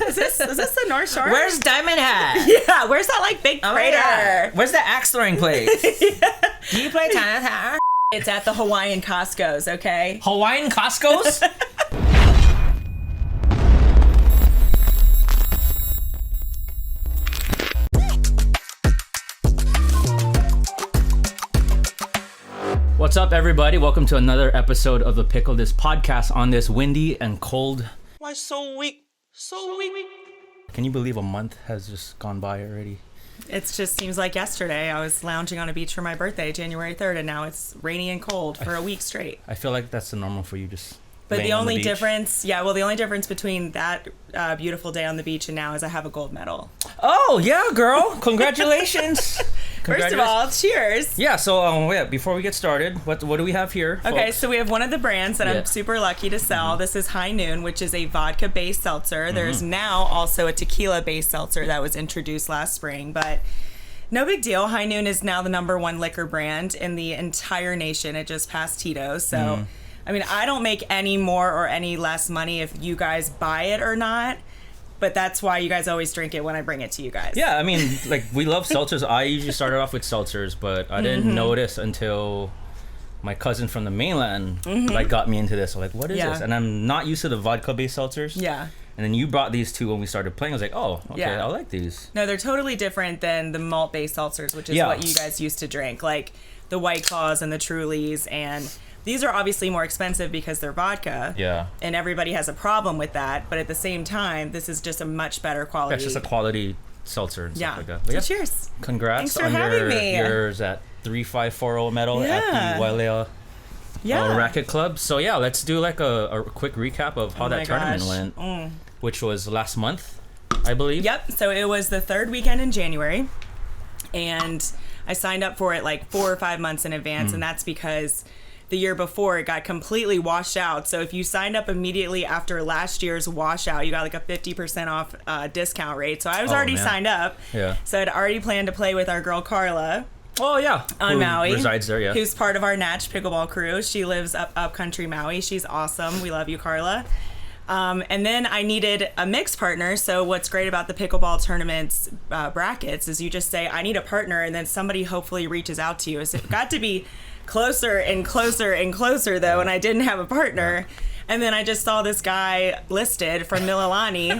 Is this the North Shore? Where's Diamond Hat? Yeah, where's that like big crater? Yeah. Where's the axe throwing place? Do you play tennis? It's at the Hawaiian Costco's, okay? Hawaiian Costco's? What's up, everybody? Welcome to another episode of the Pickle, this podcast on this windy and cold. Why so weak? So weak. Can you believe a month has just gone by already? It just seems like yesterday I was lounging on a beach for my birthday, January 3rd, and now it's rainy and cold for a week straight. I feel like that's the normal for you, just But laying the on only beach. difference, the only difference between that beautiful day on the beach and now is I have a gold medal. Oh, yeah, girl. Congratulations. First of all, cheers. Yeah, so before we get started, what do we have here, Okay, folks? so we have one of the brands that Yeah. I'm super lucky to sell. This is High Noon, which is a vodka-based seltzer. There's now also a tequila-based seltzer that was introduced last spring, but no big deal. High Noon is now the #1 liquor brand in the entire nation. It just passed Tito's, so... I mean, I don't make any more or any less money if you guys buy it or not, but that's why you guys always drink it when I bring it to you guys. Yeah, I mean, like, we love seltzers. I usually started off with seltzers, but I didn't notice until my cousin from the mainland, like, got me into this. I'm like, what is this? And I'm not used to the vodka-based seltzers. Yeah. And then you brought these two when we started playing. I was like, oh, okay, Yeah. I like these. No, they're totally different than the malt-based seltzers, which is what you guys used to drink, like the White Claws and the Trulies, and these are obviously more expensive because they're vodka. Yeah. And everybody has a problem with that, but at the same time, this is just a much better quality. That's just a quality seltzer and stuff like that. But So cheers. Congrats Thanks for on having me. yours at 3540 medal at the Wailea Racket Club. So yeah, let's do like a quick recap of how that tournament went, which was last month, I believe. Yep. So it was the third weekend in January, and I signed up for it like 4 or 5 months in advance, and that's because the year before it got completely washed out. So if you signed up immediately after last year's washout, you got like a 50% off discount rate. So I was already signed up. Yeah. So I'd already planned to play with our girl Carla. Oh yeah. On Maui. Resides there, yeah. Who's part of our Natch Pickleball crew. She lives up country Maui. She's awesome. We love you, Carla. And then I needed a mixed partner. So what's great about the pickleball tournaments brackets is you just say, I need a partner, and then somebody hopefully reaches out to you. So it got to be closer and closer and closer, though, and I didn't have a partner. And then I just saw this guy listed from Mililani,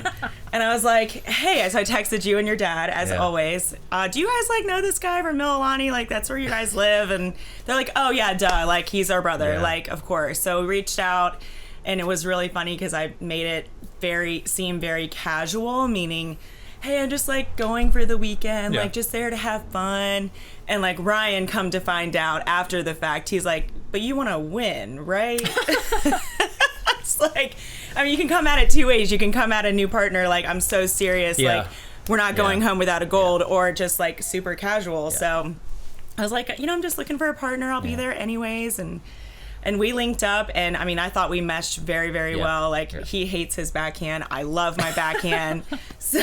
and I was like, hey, so I texted you and your dad, as always. Do you guys, like, know this guy from Mililani? Like, that's where you guys live? And they're like, oh, yeah, duh. Like, he's our brother. Like, of course. So we reached out, and it was really funny because I made it seem very casual, meaning, hey, I'm just, like, going for the weekend, like, just there to have fun. And, like, Ryan, come to find out after the fact, he's like, but you want to win, right? It's like, I mean, you can come at it 2 ways. You can come at a new partner like, I'm so serious, like, we're not going home without a gold, or just, like, super casual. So I was like, I'm just looking for a partner. I'll be there anyways. And we linked up, and I mean, I thought we meshed very, very well. Like, he hates his backhand. I love my backhand. So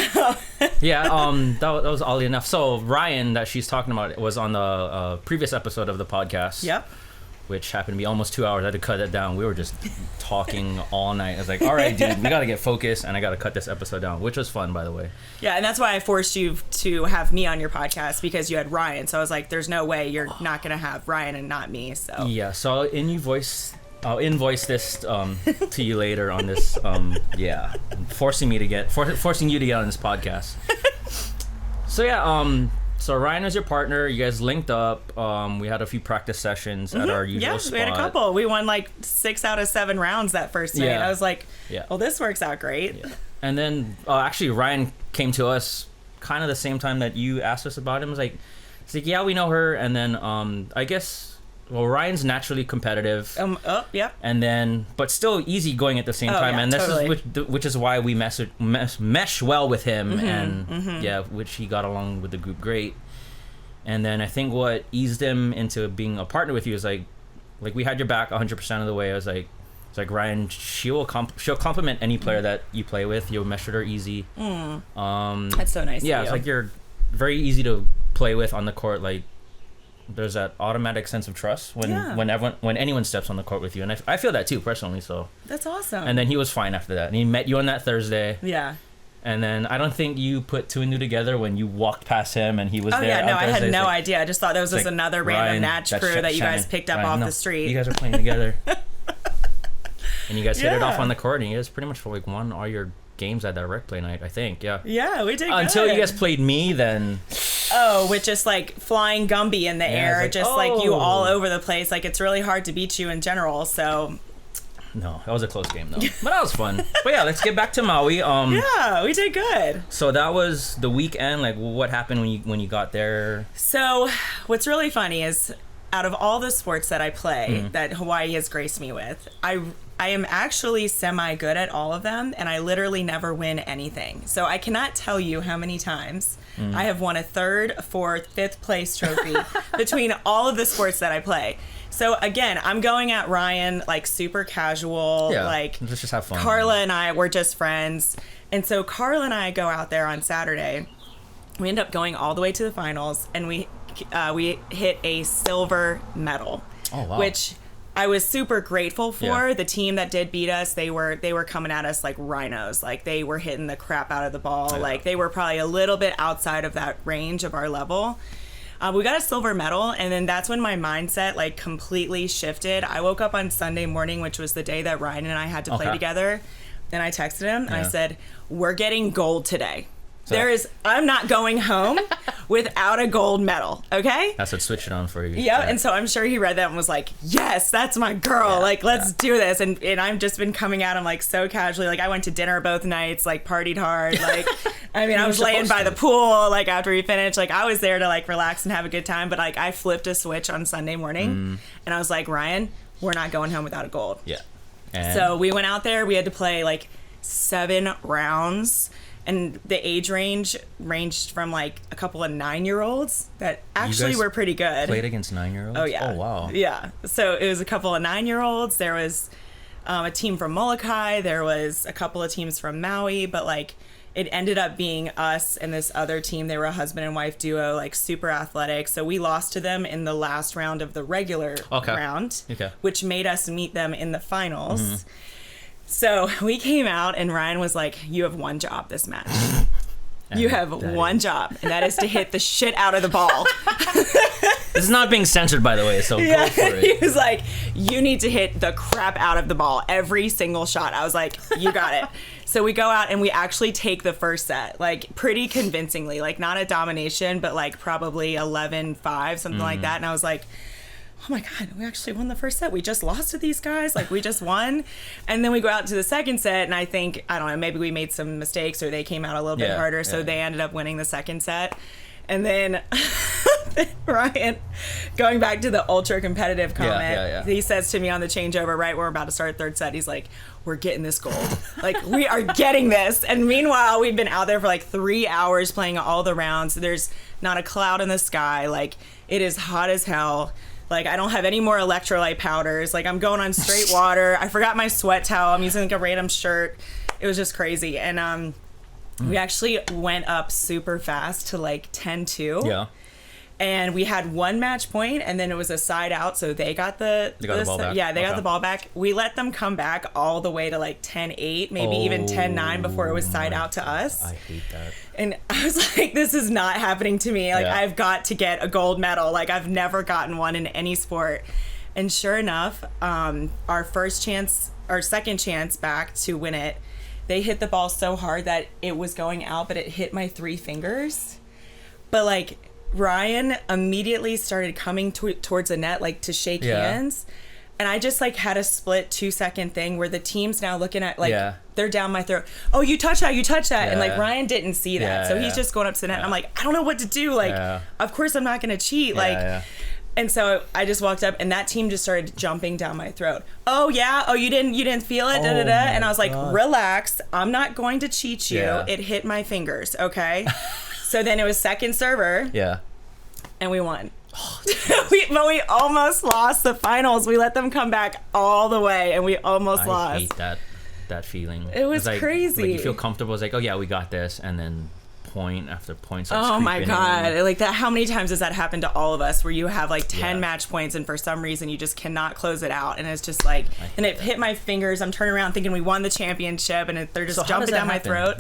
that was oddly enough. So Ryan, that she's talking about, was on the previous episode of the podcast. Yep. Which happened to be almost 2 hours. I had to cut it down. We were just talking all night. I was like, all right, dude, we got to get focused, and I got to cut this episode down, which was fun, by the way. Yeah, and that's why I forced you to have me on your podcast, because you had Ryan. So I was like, there's no way you're not going to have Ryan and not me. So yeah, so I'll invoice this to you later on this. Forcing you to get on this podcast. So Ryan was your partner. You guys linked up. We had a few practice sessions at our usual spot. Yeah, we had a couple. We won like 6 out of 7 rounds that first night. I was like, oh, this works out great. Yeah. And then actually Ryan came to us kind of the same time that you asked us about him. It's like, yeah, we know her. And then I guess, Ryan's naturally competitive. And then, but still easy going at the same time. And this is which is why we mesh well with him, and which he got along with the group great. And then I think what eased him into being a partner with you is like we had your back 100% of the way. I was like, it's like, Ryan, she'll compliment any player that you play with. You'll mesh with her easy. That's so nice. Yeah, it's like you're very easy to play with on the court. Like, there's that automatic sense of trust when anyone steps on the court with you, and I feel that too personally. So that's awesome. And then he was fine after that, and he met you on that Thursday. Yeah. And then I don't think you put two and two together when you walked past him and he was there. Oh, yeah, no, I had no like, idea. I just thought that was just another random Natch crew that you guys picked up off the street. You guys are playing together. And you guys hit it off on the court, and you guys pretty much like won all your games at that rec play night, I think. Yeah. Yeah, we did good. Until you guys played me, then... Oh, with just like flying Gumby in the air, like, just like you all over the place. Like, it's really hard to beat you in general, so... No, that was a close game, though. But that was fun. But yeah, let's get back to Maui. Yeah, we did good. So that was the weekend. Like, what happened when you got there? So what's really funny is out of all the sports that I play that Hawaii has graced me with, I am actually semi-good at all of them, and I literally never win anything. So I cannot tell you how many times I have won a 3rd, 4th, 5th place trophy between all of the sports that I play. So again, I'm going at Ryan like super casual, like let's just have fun. Carla and I were just friends. And so Carla and I go out there on Saturday. We end up going all the way to the finals, and we hit a silver medal. Oh, wow. Which I was super grateful for. Yeah. The team that did beat us, they were coming at us like rhinos. Like, they were hitting the crap out of the ball. Oh, yeah. Like, they were probably a little bit outside of that range of our level. We got a silver medal, and then that's when my mindset like completely shifted. I woke up on Sunday morning, which was the day that Ryan and I had to play together, and I texted him and I said, "We're getting gold today. So, I'm not going home without a gold medal, okay?" That's what switched it on for you. Yeah, and so I'm sure he read that and was like, "Yes, that's my girl. Like, let's do this." And I've just been coming at him like so casually. Like, I went to dinner both nights, like partied hard. Like, I mean, I was laying by the pool like after we finished. Like, I was there to like relax and have a good time. But like, I flipped a switch on Sunday morning, and I was like, "Ryan, we're not going home without a gold." Yeah. So we went out there. We had to play like 7 rounds. And the age range ranged from like a couple of 9-year-olds that actually were pretty good. Played against 9-year-olds? Oh, yeah. Oh, wow. Yeah. So it was a couple of 9-year-olds. There was a team from Molokai. There was a couple of teams from Maui. But like, it ended up being us and this other team. They were a husband and wife duo, like super athletic. So we lost to them in the last round of the regular round, which made us meet them in the finals. So we came out, and Ryan was like, "You have one job this match. You have one job, and that is to hit the shit out of the ball." This is not being censored, by the way, so go for it. He was like, "You need to hit the crap out of the ball every single shot." I was like, "You got it." So we go out, and we actually take the first set, like pretty convincingly, like not a domination, but like probably 11-5, something like that. And I was like, "Oh my God, we actually won the first set. We just lost to these guys. Like, we just won." And then we go out to the second set, and I think, I don't know, maybe we made some mistakes or they came out a little bit harder. So they ended up winning the second set. And then Ryan, going back to the ultra competitive comment, he says to me on the changeover, right when we're about to start third set, he's like, "We're getting this gold. Like, we are getting this." And meanwhile, we've been out there for like 3 hours playing all the rounds. There's not a cloud in the sky. Like, it is hot as hell. Like, I don't have any more electrolyte powders. Like, I'm going on straight water. I forgot my sweat towel. I'm using like a random shirt. It was just crazy. And we actually went up super fast to like 10-2. Yeah. And we had one match point, and then it was a side out, so they got the ball back. Yeah, they got the ball back. We let them come back all the way to like 10-8, maybe even 10-9 before it was side out to us. I hate that. And I was like, this is not happening to me. Like, I've got to get a gold medal. Like, I've never gotten one in any sport. And sure enough, our second chance back to win it, they hit the ball so hard that it was going out, but it hit my 3 fingers. But like, Ryan immediately started coming towards the net, like to shake hands. And I just like had a split 2-second thing where the team's now looking at like, they're down my throat. "Oh, you touch that. And like, Ryan didn't see that. So he's just going up to the net. And I'm like, I don't know what to do. Like, of course I'm not going to cheat. And so I just walked up, and that team just started jumping down my throat. "Oh yeah, oh you didn't feel it, And I was like, "Relax, I'm not going to cheat you. It hit my fingers, okay?" So then it was second server. Yeah. And we won. But we almost lost the finals. We let them come back all the way, and we almost lost. I hate that feeling. It was like, crazy. Like, you feel comfortable. It's like, oh yeah, we got this, and then point after point. Oh my God. Like that, how many times has that happened to all of us where you have like 10 match points and for some reason you just cannot close it out, and it's just like, and it hit my fingers. I'm turning around thinking we won the championship, and they're just jumping down my throat.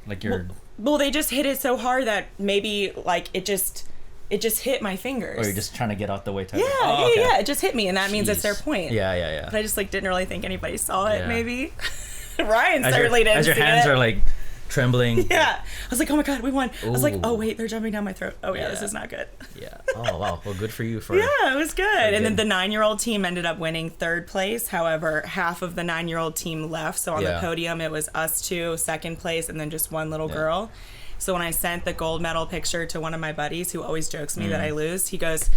Like you're. Well, they just hit it so hard that maybe like it just hit my fingers. Or you're just trying to get out the way. Yeah, yeah. It just hit me, and that means it's their point. Yeah. But I just like didn't really think anybody saw it. Yeah. Maybe Ryan certainly didn't. As your see hands it. are like trembling. Yeah, I was like, oh my god, we won. I was like, Ooh. oh wait, they're jumping down my throat. Oh yeah, Yeah. this is not good. Yeah. Oh wow. Well, good for you for. Yeah, it was good. And then good. the 9-year-old team ended up winning 3rd place. However, half of the 9-year-old team left. So on the podium, it was us two, 2nd place, and then just one little girl. So when I sent the gold medal picture to one of my buddies who always jokes me that I lose, he goes,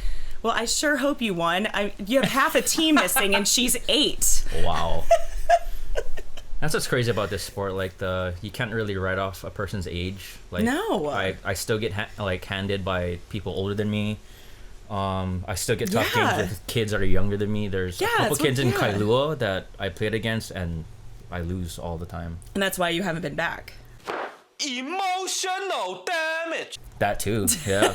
well, I sure hope you won. You have half a team missing and she's 8. Wow. That's what's crazy about this sport. Like you can't really write off a person's age. Like No. I still get handed by people older than me. I still get tough games with kids that are younger than me. There's a couple kids in Kailua that I played against and I lose all the time. And that's why you haven't been back. Emotional damage. That too, yeah.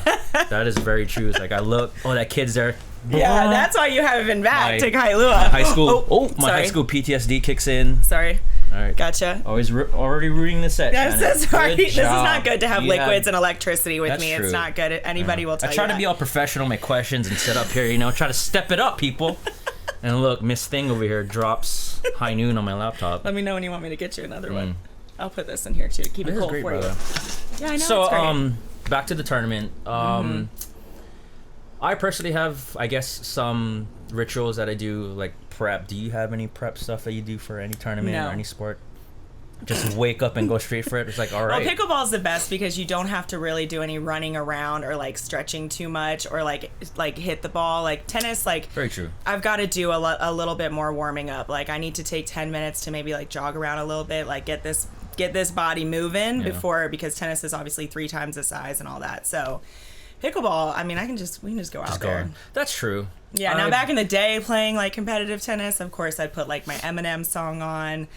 That is very true. It's like I look, that kid's there. Yeah, that's why you haven't been back to Kailua. High school. My sorry. high school PTSD kicks in. Sorry. All right. Gotcha. Always already ruining the set. I'm so sorry. This is not good to have You liquids and electricity with That's me. true. It's not good. Anybody will tell I you try that. to be all professional, make questions, and sit up here, try to step it up, people. And look, Miss Thing over here drops high noon on my laptop. Let me know when you want me to get you another one. I'll put this in here too to keep it cold great, for brother. you. Yeah, I know. So, it's great. back to the tournament. I personally have, I guess, some rituals that I do, like prep. Do you have any prep stuff that you do for any tournament or any sport? Just wake up and go straight for it. It's like, all right. Well, pickleball is the best because you don't have to really do any running around or like stretching too much or like hit the ball. Like tennis, like very true. I've got to do a little bit more warming up. Like I need to take 10 minutes to maybe like jog around a little bit, like get this body moving because tennis is obviously 3 times the size and all that. So pickleball, I mean, we can just go out there. That's true. Yeah. Now back in the day, playing like competitive tennis, of course, I'd put like my Eminem song on.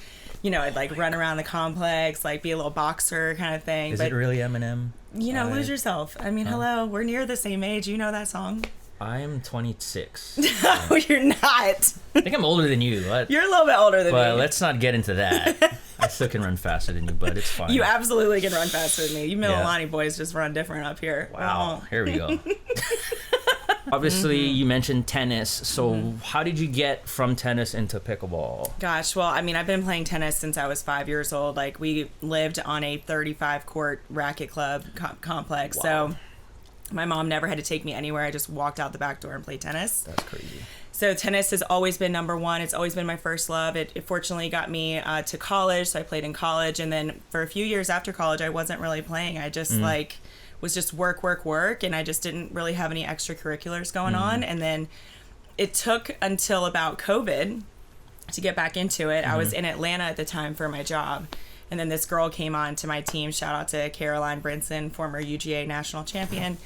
I'd like run around the complex, like be a little boxer kind of thing. Is it really Eminem? Lose yourself. I mean, hello, we're near the same age. You know that song. I'm 26. No, you're not. I think I'm older than you. You're a little bit older than me. But let's not get into that. I still can run faster than you, but it's fine. You absolutely can run faster than me. You Mililani boys just run different up here. Wow. Here we go. Obviously, you mentioned tennis. So how did you get from tennis into pickleball? Gosh, well, I mean, I've been playing tennis since I was 5 years old. Like, we lived on a 35-court racket club complex. Wow. So my mom never had to take me anywhere. I just walked out the back door and played tennis. That's crazy. So tennis has always been number one. It's always been my first love. It fortunately got me to college, so I played in college. And then for a few years after college, I wasn't really playing. I just was just work, and I just didn't really have any extracurriculars going on. And then it took until about COVID to get back into it. I was in Atlanta at the time for my job. And then this girl came on to my team. Shout out to Caroline Brinson, former UGA national champion,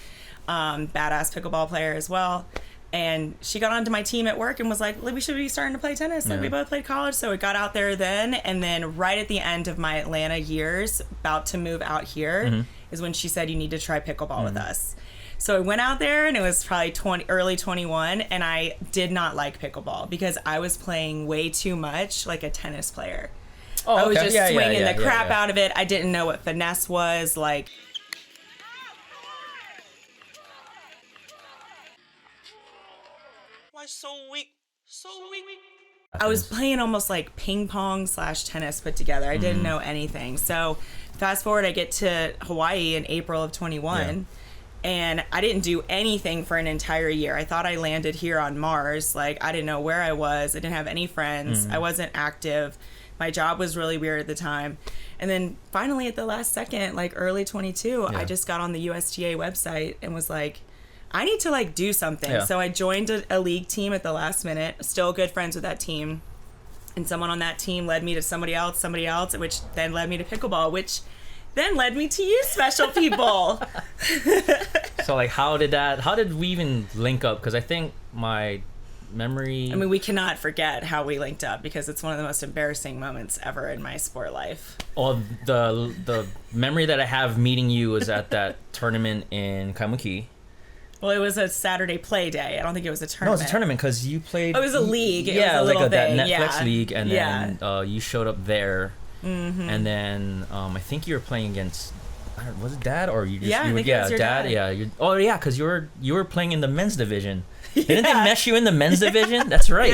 badass pickleball player as well. And she got onto my team at work and was like, we should be starting to play tennis. Like, we both played college. So we got out there then. And then right at the end of my Atlanta years, about to move out here, is when she said, you need to try pickleball with us. So I went out there and it was probably early 21. And I did not like pickleball because I was playing way too much like a tennis player. Oh, I was just swinging the crap out of it. I didn't know what finesse was. Like, Why so weak? So weak. I was playing almost like ping pong / tennis put together. I didn't know anything. So fast forward, I get to Hawaii in April of 21. And I didn't do anything for an entire year. I thought I landed here on Mars. Like, I didn't know where I was. I didn't have any friends. I wasn't active. My job was really weird at the time. And then finally at the last second, like early 22, I just got on the USTA website and was like, I need to like do something. Yeah. So I joined a league team at the last minute. Still good friends with that team. And someone on that team led me to somebody else, which then led me to pickleball, which then led me to you special people. So like, how did we even link up? Because I think my memory, I mean, we cannot forget how we linked up because it's one of the most embarrassing moments ever in my sport life. oh, the memory that I have meeting you was at that tournament in Kaimuki. Well, it was a Saturday play day. I don't think it was a No, it tournament. was a tournament because you played. Oh, it was a league. It Yeah, was a like little that thing. Netflix Yeah. league, and then you showed up there. and then I think you were playing against. I don't, was it Dad or you just? Yeah, you were, I think it was your Dad. dad. Yeah, because you were playing in the men's division. Didn't they mesh you in the men's division? That's right.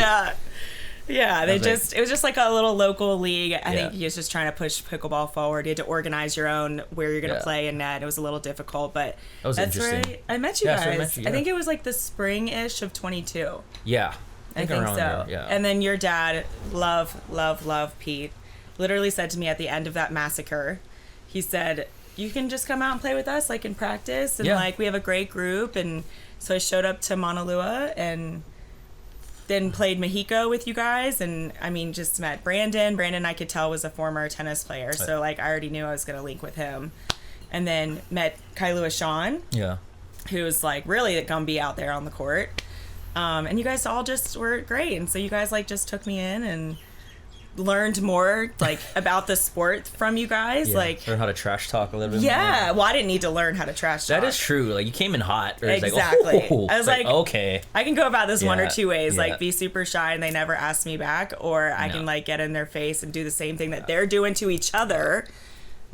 Yeah, it was just like a little local league. I think Yeah. he was just trying to push pickleball forward. You had to organize your own where you're going to play in net. It was a little difficult, but That was that's where interesting. I met you Yeah, so I guys. met you, I yeah. think it was like the spring-ish of 22. Yeah. I think around so. there, yeah. And then your dad, love Pete, literally said to me at the end of that massacre, he said, you can just come out and play with us, like in practice. And like, we have a great group. And so I showed up to Mauna Lua and then played Mexico with you guys. And I mean, just met Brandon. Brandon, I could tell, was a former tennis player. So like, I already knew I was going to link with him. And then met Kailua Sean, who was like really the Gumby out there on the court. And you guys all just were great. And so you guys like just took me in and learned more like about the sport from you guys. Yeah. Like learn how to trash talk a little bit more. well, I didn't need to learn how to trash talk. That is true. Like you came in hot. Or Exactly. It's like, oh, I was like, okay. I can go about this one or two ways, Yeah. like be super shy and they never ask me back, or I can like get in their face and do the same thing that they're doing to each other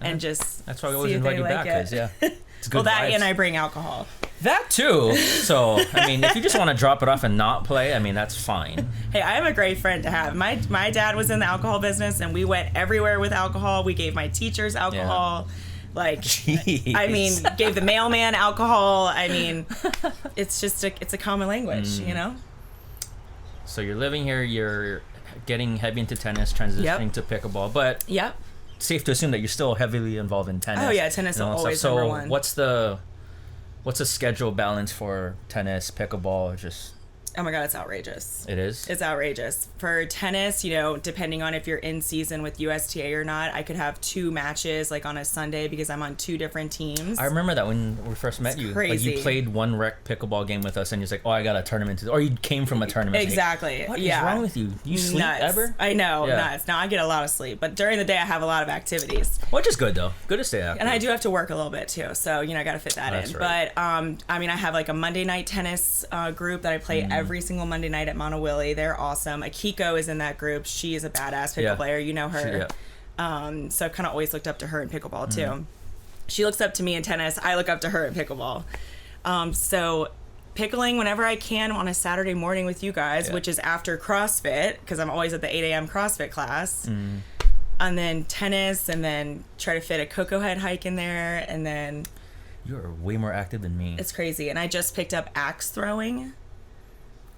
and just That's why we see always if invite they you like back, it. because it's good Well, that vibes. and I bring alcohol. That too. So I mean, if you just want to drop it off and not play, I mean that's fine. Hey, I am a great friend to have. My dad was in the alcohol business, and we went everywhere with alcohol. We gave my teachers alcohol. Like, Jeez. I mean, gave the mailman alcohol. I mean, it's just it's a common language, you know? So you're living here. You're getting heavy into tennis, transitioning to pickleball, but Yep. safe to assume that you're still heavily involved in tennis. Oh, yeah, tennis and all is that always stuff. number So one. what's the schedule balance for tennis, pickleball? Just Oh my God, it's outrageous. it is. It's outrageous. For tennis, you know, depending on if you're in season with USTA or not, I could have 2 matches like on a Sunday because I'm on 2 different teams. I remember that when we first met you. crazy. Like you played one rec pickleball game with us, and you're like, "Oh, I got a tournament," or you came from a tournament. Exactly. Like, what is Yeah. wrong with you? Do you sleep Nuts. ever? I know, Yeah. nuts. Now I get a lot of sleep, but during the day I have a lot of activities. Which is good though. Good to stay active. And I do have to work a little bit too, so you know I got to fit that That's in. right. But I mean, I have like a Monday night tennis group that I play every single Monday night at Mauna Willie. They're awesome. Akiko is in that group. She is a badass pickle player. You know her. So I've kind of always looked up to her in pickleball too. She looks up to me in tennis. I look up to her in pickleball. So pickling whenever I can on a Saturday morning with you guys, which is after CrossFit, because I'm always at the 8 a.m. CrossFit class. And then tennis, and then try to fit a Cocoa Head hike in there, and then You're way more active than me. it's crazy. And I just picked up axe throwing.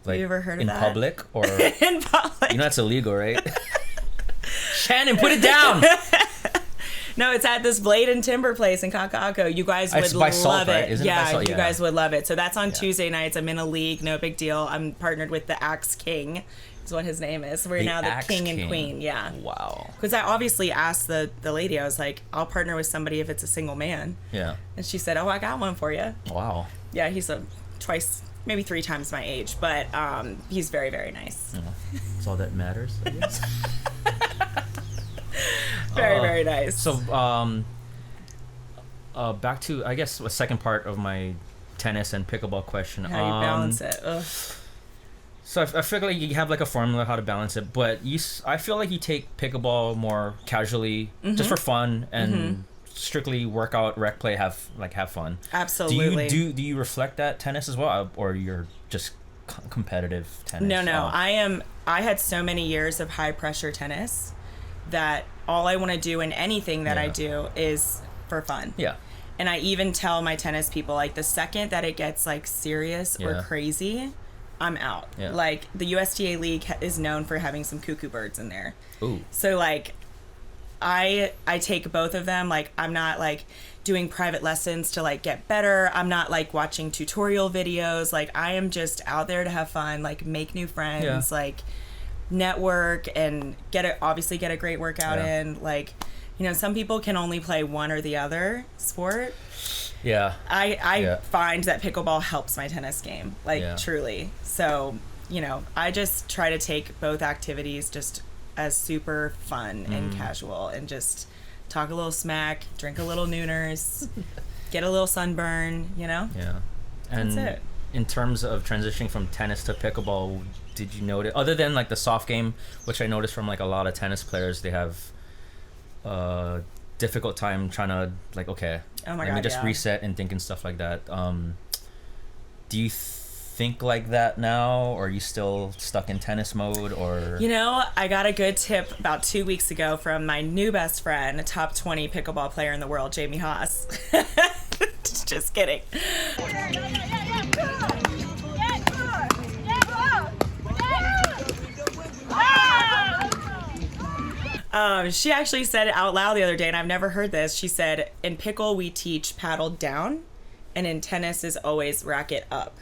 Like, you ever heard of in that? public or In public. you know that's illegal, right? Shannon, put it down. No, it's at this Blade and Timber place in Kaka'ako. You guys would It's by love Salt, it. right? Isn't it by Yeah, Salt? you Yeah. guys would love it. So that's on Tuesday nights. I'm in a league, no big deal. I'm partnered with the Axe King, is what his name is. We're The now the Axe King and King. Queen. Yeah. Wow. Because I obviously asked the lady, I was like, I'll partner with somebody if it's a single man. Yeah. And she said, oh, I got one for you. Wow. Yeah, he's twice, maybe 3 times my age, but he's very, very nice. That's all that matters, I guess. Very, very nice. So, back to, I guess, the second part of my tennis and pickleball question. How you balance it. Ugh. So I feel like you have like a formula how to balance it, but I feel like you take pickleball more casually, just for fun, and strictly workout, rec play, have fun. Absolutely. Do you reflect that tennis as well, or you're just competitive tennis? No. I had so many years of high pressure tennis that all I want to do in anything that I do is for fun. Yeah. And I even tell my tennis people, like, the second that it gets like serious or crazy, I'm out. Yeah. Like, the USTA League is known for having some cuckoo birds in there. Ooh. So, like, I take both of them. Like, I'm not, like, doing private lessons to, like, get better. I'm not, like, watching tutorial videos. Like, I am just out there to have fun, like, make new friends, like, network, and obviously get a great workout in. Like, you know, some people can only play one or the other sport. Yeah. I find that pickleball helps my tennis game, like, truly. So, you know, I just try to take both activities just as super fun and casual, and just talk a little smack, drink a little Nooners, get a little sunburn, you know? Yeah. And That's it. in terms of transitioning from tennis to pickleball, did you notice, other than like the soft game, which I noticed from like a lot of tennis players, they have difficult time trying to like, okay, Oh my let me God, just yeah. reset and think and stuff like that. Do you think like that now, or are you still stuck in tennis mode, or? You know, I got a good tip about 2 weeks ago from my new best friend, top 20 pickleball player in the world, Jamie Haas. Just kidding. She actually said it out loud the other day, and I've never heard this. She said, in pickle, we teach paddle down, and in tennis is always racket up.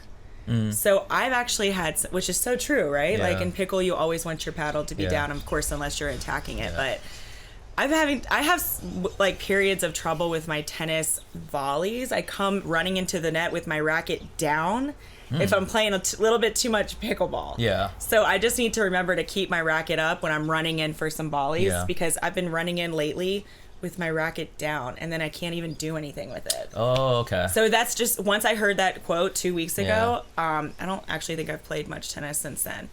So I've actually had, which is so true, right? Yeah. Like in pickle, you always want your paddle to be Yeah. down, of course, unless you're attacking it. But I have like periods of trouble with my tennis volleys. I come running into the net with my racket down if I'm playing a little bit too much pickleball. Yeah. So I just need to remember to keep my racket up when I'm running in for some volleys Yeah. because I've been running in lately with my racket down and then I can't even do anything with it. Oh, okay. So that's just, once I heard that quote 2 weeks ago, I don't actually think I've played much tennis since then.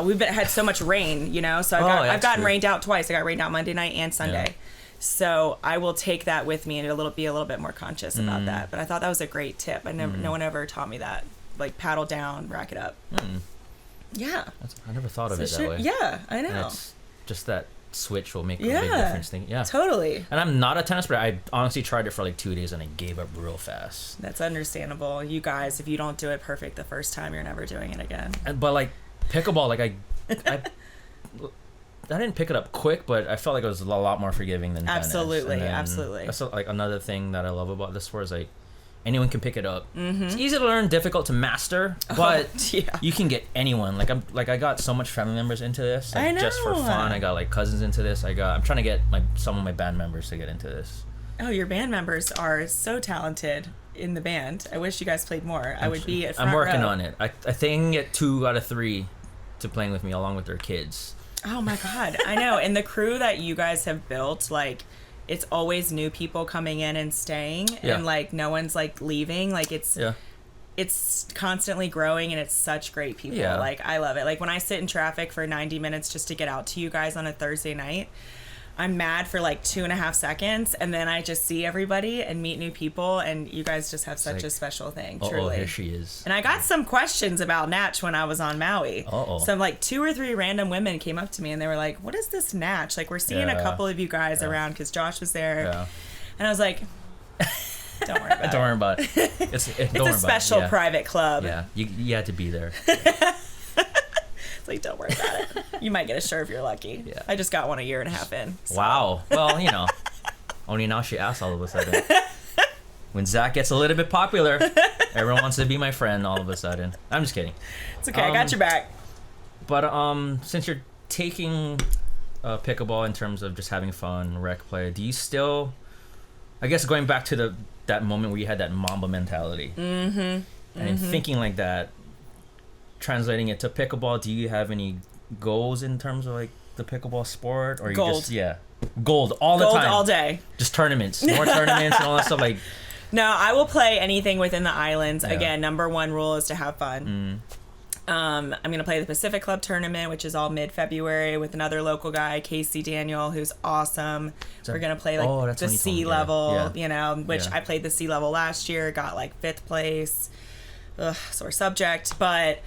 We've had so much rain, you know, so I've gotten rained out twice. I got rained out Monday night and Sunday. Yeah. So I will take that with me and be a little bit more conscious about that. But I thought that was a great tip. No one ever taught me that. Like paddle down, racket up. Yeah. I never thought of it that way. Yeah, I know. And it's just that switch will make a big difference. Yeah, totally. And I'm not a tennis player. I honestly tried it for like 2 days and I gave up real fast. That's understandable. You guys, if you don't do it perfect the first time, you're never doing it again. But like pickleball, like I didn't pick it up quick, but I felt like it was a lot more forgiving than tennis. Absolutely, And absolutely. That's like another thing that I love about this sport is like anyone can pick it up. It's easy to learn, difficult to master, but you can get anyone. I got so much family members into this, like, I know. just for fun. I got like cousins into this. I'm trying to get some of my band members to get into this. Oh, your band members are so talented in the band. I wish you guys played more. I would be at front I'm working row. on it. I think I can get 2 out of 3 to playing with me along with their kids. Oh my God, I know. And the crew that you guys have built, like, it's always new people coming in and staying, and like no one's like leaving. Like it's constantly growing, and it's such great people. Yeah. Like I love it. Like when I sit in traffic for 90 minutes just to get out to you guys on a Thursday night, I'm mad for like 2.5 seconds, and then I just see everybody and meet new people, and you guys just have such a special thing. Oh, truly. here she is. And I got some questions about Natch when I was on Maui. Uh-oh. So like 2 or 3 random women came up to me and they were like, "What is this Natch? Like we're seeing a couple of you guys around because Josh was there." Yeah. And I was like, "Don't worry about it. Don't worry about it. It's It's a special private club." Yeah, you had to be there. It's like, don't worry about it. You might get a shirt if you're lucky. Yeah. I just got one 1.5 years in. So. Wow. Well, only now she asks all of a sudden. When Zach gets a little bit popular, everyone wants to be my friend all of a sudden. I'm just kidding. It's okay. I got your back. But since you're taking pickleball in terms of just having fun, rec play, do you still, I guess going back to that moment where you had that Mamba mentality, and thinking like that, translating it to pickleball, do you have any goals in terms of like the pickleball sport, or you Gold. just gold all the time, Gold all day. just tournaments, more tournaments and all that stuff? Like, No, I will play anything within the islands. Again, number 1 rule is to have fun. I'm going to play the Pacific Club tournament, which is all mid-February, with another local guy, Casey Daniel, who's awesome. We're going to play like the sea level, which I played the sea level last year, got like 5th place. Ugh, sore subject. But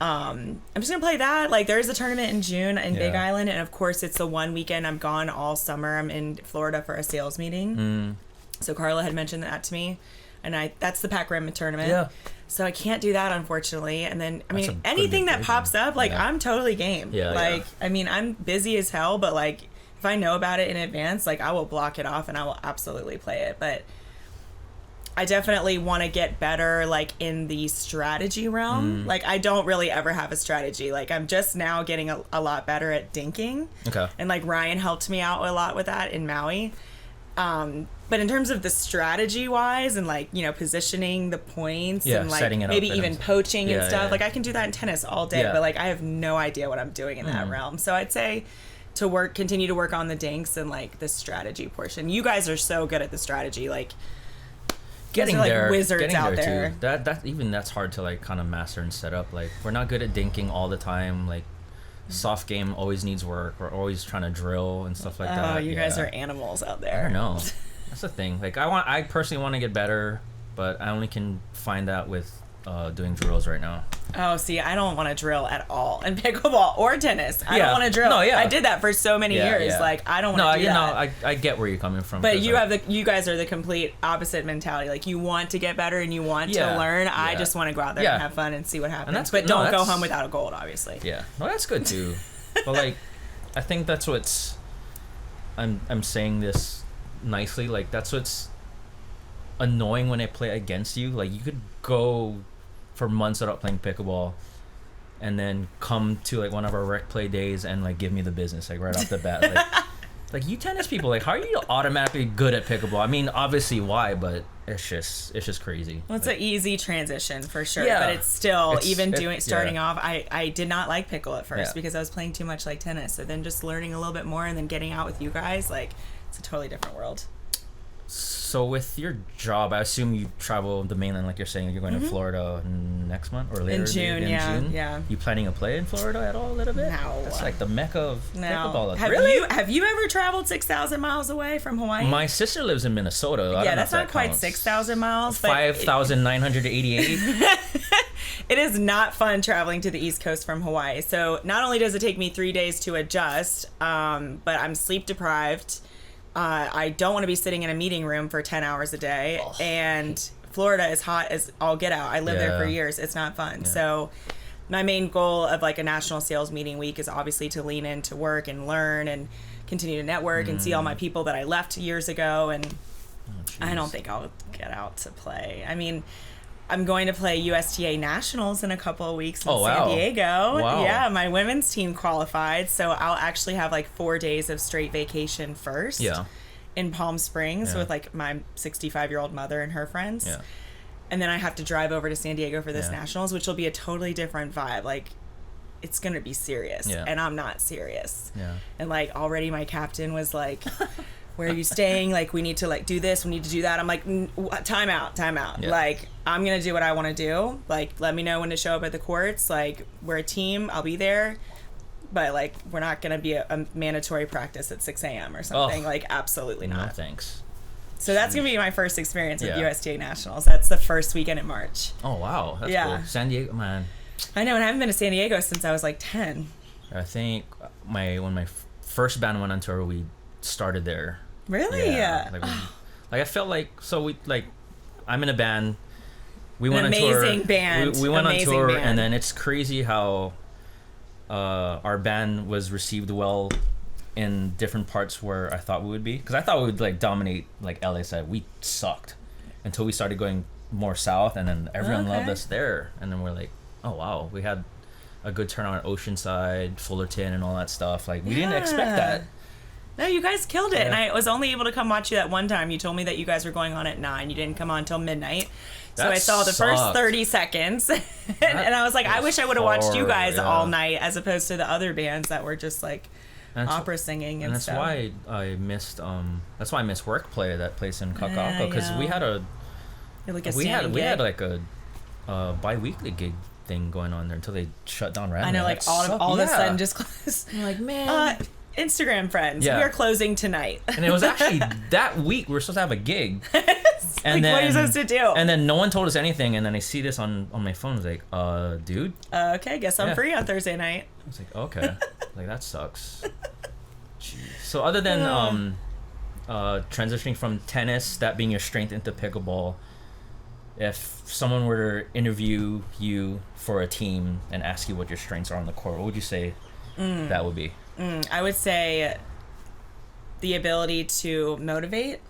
I'm just going to play that. Like there's a tournament in June in Big Island, and of course it's the one weekend I'm gone all summer. I'm in Florida for a sales meeting. So Carla had mentioned that to me, and that's the Pac Rim tournament. Yeah. So I can't do that, unfortunately. And then, I mean, anything that pops up, like, I'm totally game. I mean, I'm busy as hell, but, like, if I know about it in advance, like, I will block it off and I will absolutely play it. But I definitely want to get better, like, in the strategy realm. Like, I don't really ever have a strategy. Like, I'm just now getting a lot better at dinking. Okay. And, like, Ryan helped me out a lot with that in Maui. But in terms of the strategy wise and like, positioning the points and like setting it maybe up even poaching and stuff, like I can do that in tennis all day, Yeah. but like I have no idea what I'm doing in that realm. So I'd say continue to work on the dinks and like the strategy portion. You guys are so good at the strategy, like getting like there, wizards getting out there there. too. That's hard to like kind of master and set up. Like we're not good at dinking all the time. Like soft game always needs work. We're always trying to drill and stuff like that. Oh, you guys are animals out there. I don't know. That's the thing. Like I personally want to get better, but I only can find that with doing drills right now. Oh, see, I don't want to drill at all in pickleball or tennis. I don't want to drill. No, yeah. I did that for so many years. Yeah. Like, I don't want to do that. I get where you're coming from. But you guys are the complete opposite mentality. Like, you want to get better and you want to learn. Yeah. I just want to go out there and have fun and see what happens. But don't go home without a gold, obviously. Yeah. Well, that's good too. But like, I think that's what's. I'm saying this nicely. Like, that's what's annoying when I play against you. Like, you could go for months without playing pickleball and then come to like one of our rec play days and like give me the business like right off the bat. Like you tennis people, like how are you automatically good at pickleball? I mean, obviously why, but it's just crazy. Well, it's like, an easy transition for sure, yeah, but it's still starting yeah. off. I did not like pickle at first because I was playing too much like tennis. So then just learning a little bit more and then getting out with you guys, like it's a totally different world. So with your job, I assume you travel the mainland, like you're saying, you're going to Florida next month or later in June. Yeah. You planning to play in Florida at all a little bit? No. That's like the mecca of pickleball. Have you ever traveled 6,000 miles away from Hawaii? My sister lives in Minnesota. Yeah, that's not quite 6,000 miles. 5,988. It is not fun traveling to the East Coast from Hawaii. So not only does it take me 3 days to adjust, but I'm sleep deprived. I don't want to be sitting in a meeting room for 10 hours a day. And Florida is hot as all get out. I lived there for years. It's not fun. Yeah. So my main goal of like a national sales meeting week is obviously to lean into work and learn and continue to network and see all my people that I left years ago. And I don't think I'll get out to play. I mean, I'm going to play USTA Nationals in a couple of weeks in San Diego. Wow. Yeah, my women's team qualified, so I'll actually have like 4 days of straight vacation first. Yeah. In Palm Springs with like my 65-year-old mother and her friends. Yeah. And then I have to drive over to San Diego for this Nationals, which will be a totally different vibe. Like, it's going to be serious, and I'm not serious. Yeah. And like already my captain was like, where are you staying? Like, we need to like do this, we need to do that. I'm like, time out. Yeah. Like, I'm gonna do what I want to do. Like, let me know when to show up at the courts. Like, we're a team, I'll be there, but like, we're not gonna be a mandatory practice at 6 a.m. or something. Like, absolutely not. No thanks. So that's gonna be my first experience with USTA Nationals. That's the first weekend in March. Oh wow, that's cool. San Diego, man. I know, and I haven't been to San Diego since I was like 10. I think when my first band went on tour, we started there. Really? Yeah. Like I felt like I'm in a band. We went on tour. Amazing band. We went on tour, and then it's crazy how our band was received well in different parts where I thought we would be. Because I thought we would like dominate like LA side. We sucked until we started going more south, and then everyone loved us there. And then we're like, oh wow, we had a good turnout at Oceanside, Fullerton, and all that stuff. Like we didn't expect that. No, you guys killed it. Yeah. And I was only able to come watch you that one time. You told me that you guys were going on at 9. You didn't come on until midnight. So I saw the first 30 seconds. And I was like, I wish I would have watched you guys all night as opposed to the other bands that were just like opera singing and stuff. Why I missed that's why I missed work play, that place in Kakako, because we had we had like a bi-weekly gig thing going on there until they shut down randomly. I know, like all of a sudden just closed. I'm like, man, Instagram friends, we are closing tonight. And it was actually that week we were supposed to have a gig. And like, then, what are you supposed to do? And then no one told us anything, and then I see this on my phone. I was like, dude. Okay, guess I'm free on Thursday night. I was like, okay. Like, that sucks. Jeez. So other than transitioning from tennis, that being your strength, into pickleball, if someone were to interview you for a team and ask you what your strengths are on the court, what would you say that would be? I would say the ability to motivate,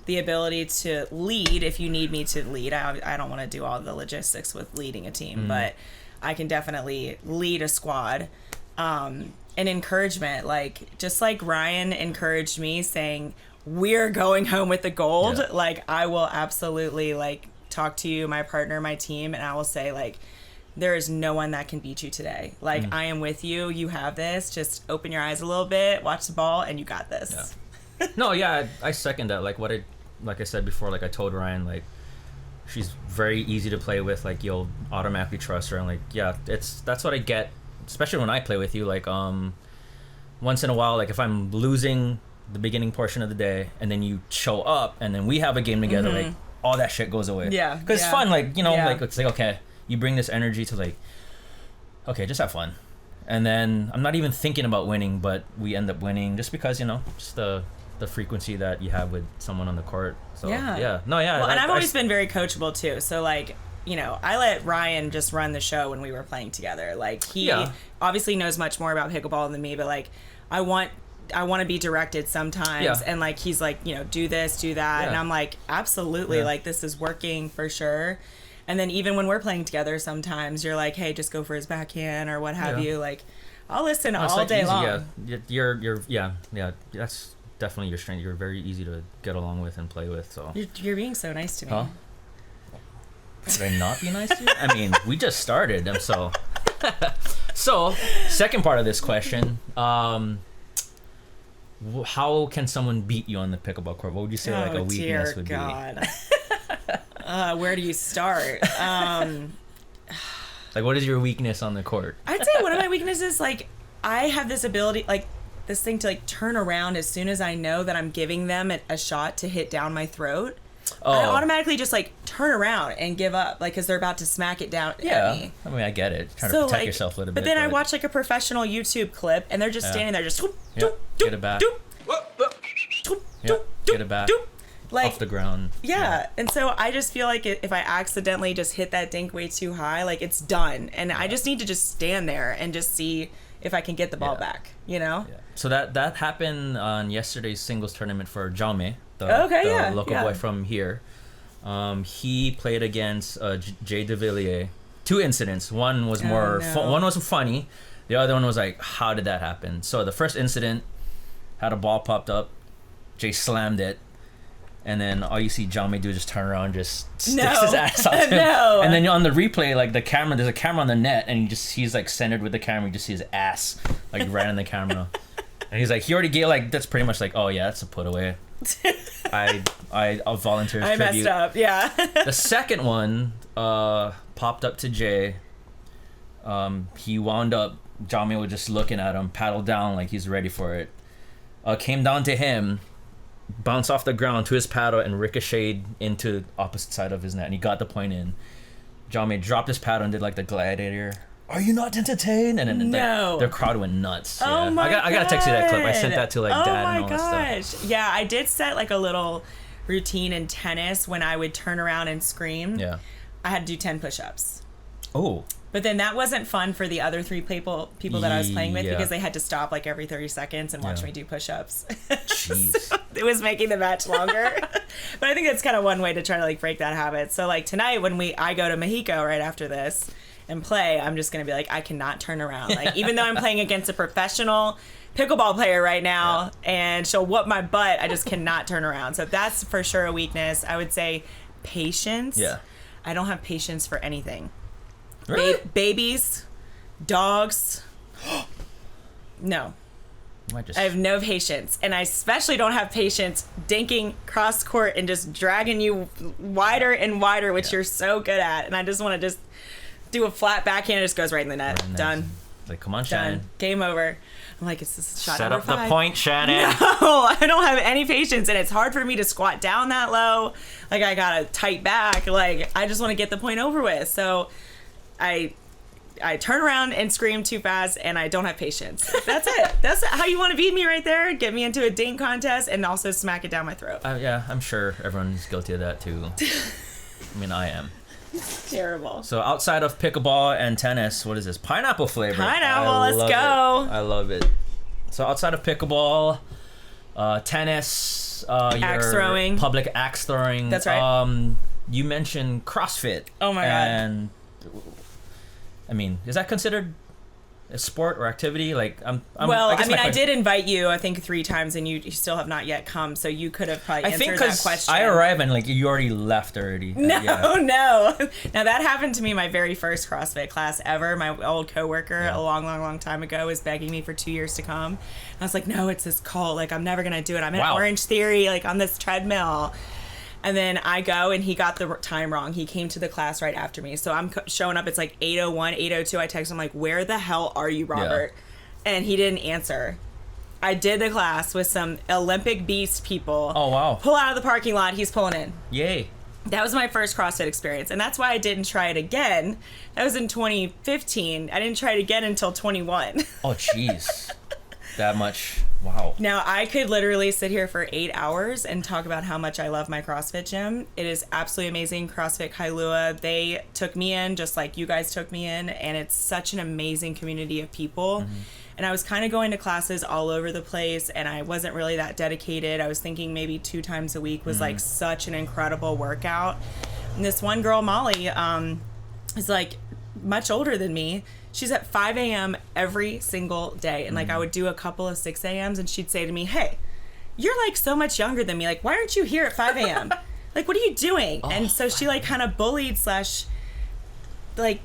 the ability to lead if you need me to lead. I don't want to do all the logistics with leading a team, but I can definitely lead a squad. And encouragement, like just like Ryan encouraged me saying, we're going home with the gold. Yeah. Like, I will absolutely like talk to you, my partner, my team, and I will say like, there is no one that can beat you today. Like, I am with you. You have this. Just open your eyes a little bit, watch the ball, and you got this. Yeah. No, yeah, I second that. Like like I said before, like I told Ryan, like she's very easy to play with. Like, you'll automatically trust her, and like, yeah, that's what I get especially when I play with you, like once in a while, like if I'm losing the beginning portion of the day and then you show up and then we have a game together, like all that shit goes away. Yeah. Because it's fun, like, you know, like it's like, okay, you bring this energy to like, okay, just have fun. And then I'm not even thinking about winning, but we end up winning just because, you know, just the frequency that you have with someone on the court. So yeah. No, yeah. Well, and I've always been very coachable too. So like, you know, I let Ryan just run the show when we were playing together. Like he obviously knows much more about pickleball than me, but like I want to be directed sometimes, and like he's like, you know, do this, do that, and I'm like, absolutely, like this is working for sure. And then even when we're playing together, sometimes you're like, hey, just go for his backhand or what have you. Like I'll listen all like day easy, long. Yeah, you're that's definitely your strength. You're very easy to get along with and play with. So you're being so nice to me. Huh? Should I not be nice to you? I mean, we just started, so. So, second part of this question, how can someone beat you on the pickleball court? What would you say like a weakness would be? Where do you start? Like, what is your weakness on the court? I'd say one of my weaknesses, like, I have this ability, like, this thing to like turn around as soon as I know that I'm giving them a shot to hit down my throat. I automatically just like turn around and give up, like, because they're about to smack it down at me. I mean, I get it. Trying to protect yourself a little bit. But then I watch like a professional YouTube clip and they're just standing there just get it back. Get it back. Like, off the ground. Yeah. And so I just feel like if I accidentally just hit that dink way too high, like it's done. And I just need to just stand there and just see if I can get the ball back, you know? Yeah. So that happened on yesterday's singles tournament for Jaume, the local boy from here. He played against Jay De Villiers. Two incidents. One was one was funny. The other one was like, how did that happen? So the first incident had a ball popped up. Jay slammed it. And then all you see Jaume do is just turn around, just sticks his ass out to him. And then on the replay, like there's a camera on the net, and he's like centered with the camera. You just see his ass like right on the camera. And he's like, he already gave like, that's pretty much like, oh yeah, that's a put away. I'll volunteer as tribute. Messed up, yeah. The second one popped up to Jay. He wound up, Jaume was just looking at him, paddled down like he's ready for it. Came down to him, bounced off the ground to his paddle and ricocheted into opposite side of his net, and he got the point in. Jaume dropped his paddle and did like the gladiator. Are you not entertained? And then the crowd went nuts. Oh my god! I gotta text you that clip. I sent that to like dad and all that stuff. Yeah, I did set like a little routine in tennis when I would turn around and scream. Yeah. I had to do 10 push-ups. Oh. But then that wasn't fun for the other three people that I was playing with because they had to stop like every 30 seconds and watch me do push-ups. Jeez. So it was making the match longer. But I think that's kind of one way to try to like break that habit. So like tonight when I go to Mexico right after this and play, I'm just going to be like, I cannot turn around. Like, even though I'm playing against a professional pickleball player right now and she'll whoop my butt, I just cannot turn around. So that's for sure a weakness. I would say patience. Yeah. I don't have patience for anything. Really? Babies, dogs. No. I have no patience. And I especially don't have patience dinking cross court and just dragging you wider and wider, which you're so good at. And I just want to just do a flat backhand. It just goes right in the net. Right, done. Like, come on, Shannon. Done. Game over. I'm like, it's this shot Set number up 5. the point, Shannon. No, I don't have any patience. And it's hard for me to squat down that low. Like, I got to tight back. Like, I just want to get the point over with. So I turn around and scream too fast, and I don't have patience. That's it. That's how you want to beat me right there. Get me into a dink contest and also smack it down my throat. Yeah, I'm sure everyone's guilty of that too. I mean, I am. Terrible. So outside of pickleball and tennis, what is this? Pineapple flavor. Pineapple, let's go. I love it. So outside of pickleball, tennis, axe throwing, public axe throwing. That's right. You mentioned CrossFit. Oh my god. And I mean, is that considered a sport or activity? Like, I did invite you, I think 3 times, and you still have not yet come. So you could have probably answered that question. I arrived and like you already left already. No. Now that happened to me my very first CrossFit class ever. My old coworker a long time ago was begging me for 2 years to come. And I was like, no, it's this cult. Like, I'm never gonna do it. I'm in Orange Theory, like on this treadmill. And then I go, and he got the time wrong. He came to the class right after me. So I'm showing up. It's like 8:01, 8:02. I text him like, where the hell are you, Robert? Yeah. And he didn't answer. I did the class with some Olympic beast people. Oh, wow. Pull out of the parking lot. He's pulling in. Yay. That was my first CrossFit experience. And that's why I didn't try it again. That was in 2015. I didn't try it again until 21. Oh, jeez. That much. Wow. Now, I could literally sit here for 8 hours and talk about how much I love my CrossFit gym. It is absolutely amazing. CrossFit Kailua, they took me in just like you guys took me in, and it's such an amazing community of people. Mm-hmm. And I was kind of going to classes all over the place, and I wasn't really that dedicated. I was thinking maybe 2 times a week was like such an incredible workout. And this one girl, Molly, is like much older than me. She's at 5 a.m. every single day. And like I would do a couple of 6 a.m.s, and she'd say to me, hey, you're like so much younger than me. Like, why aren't you here at 5 a.m.? Like, what are you doing? Oh, and so she like kind of bullied / like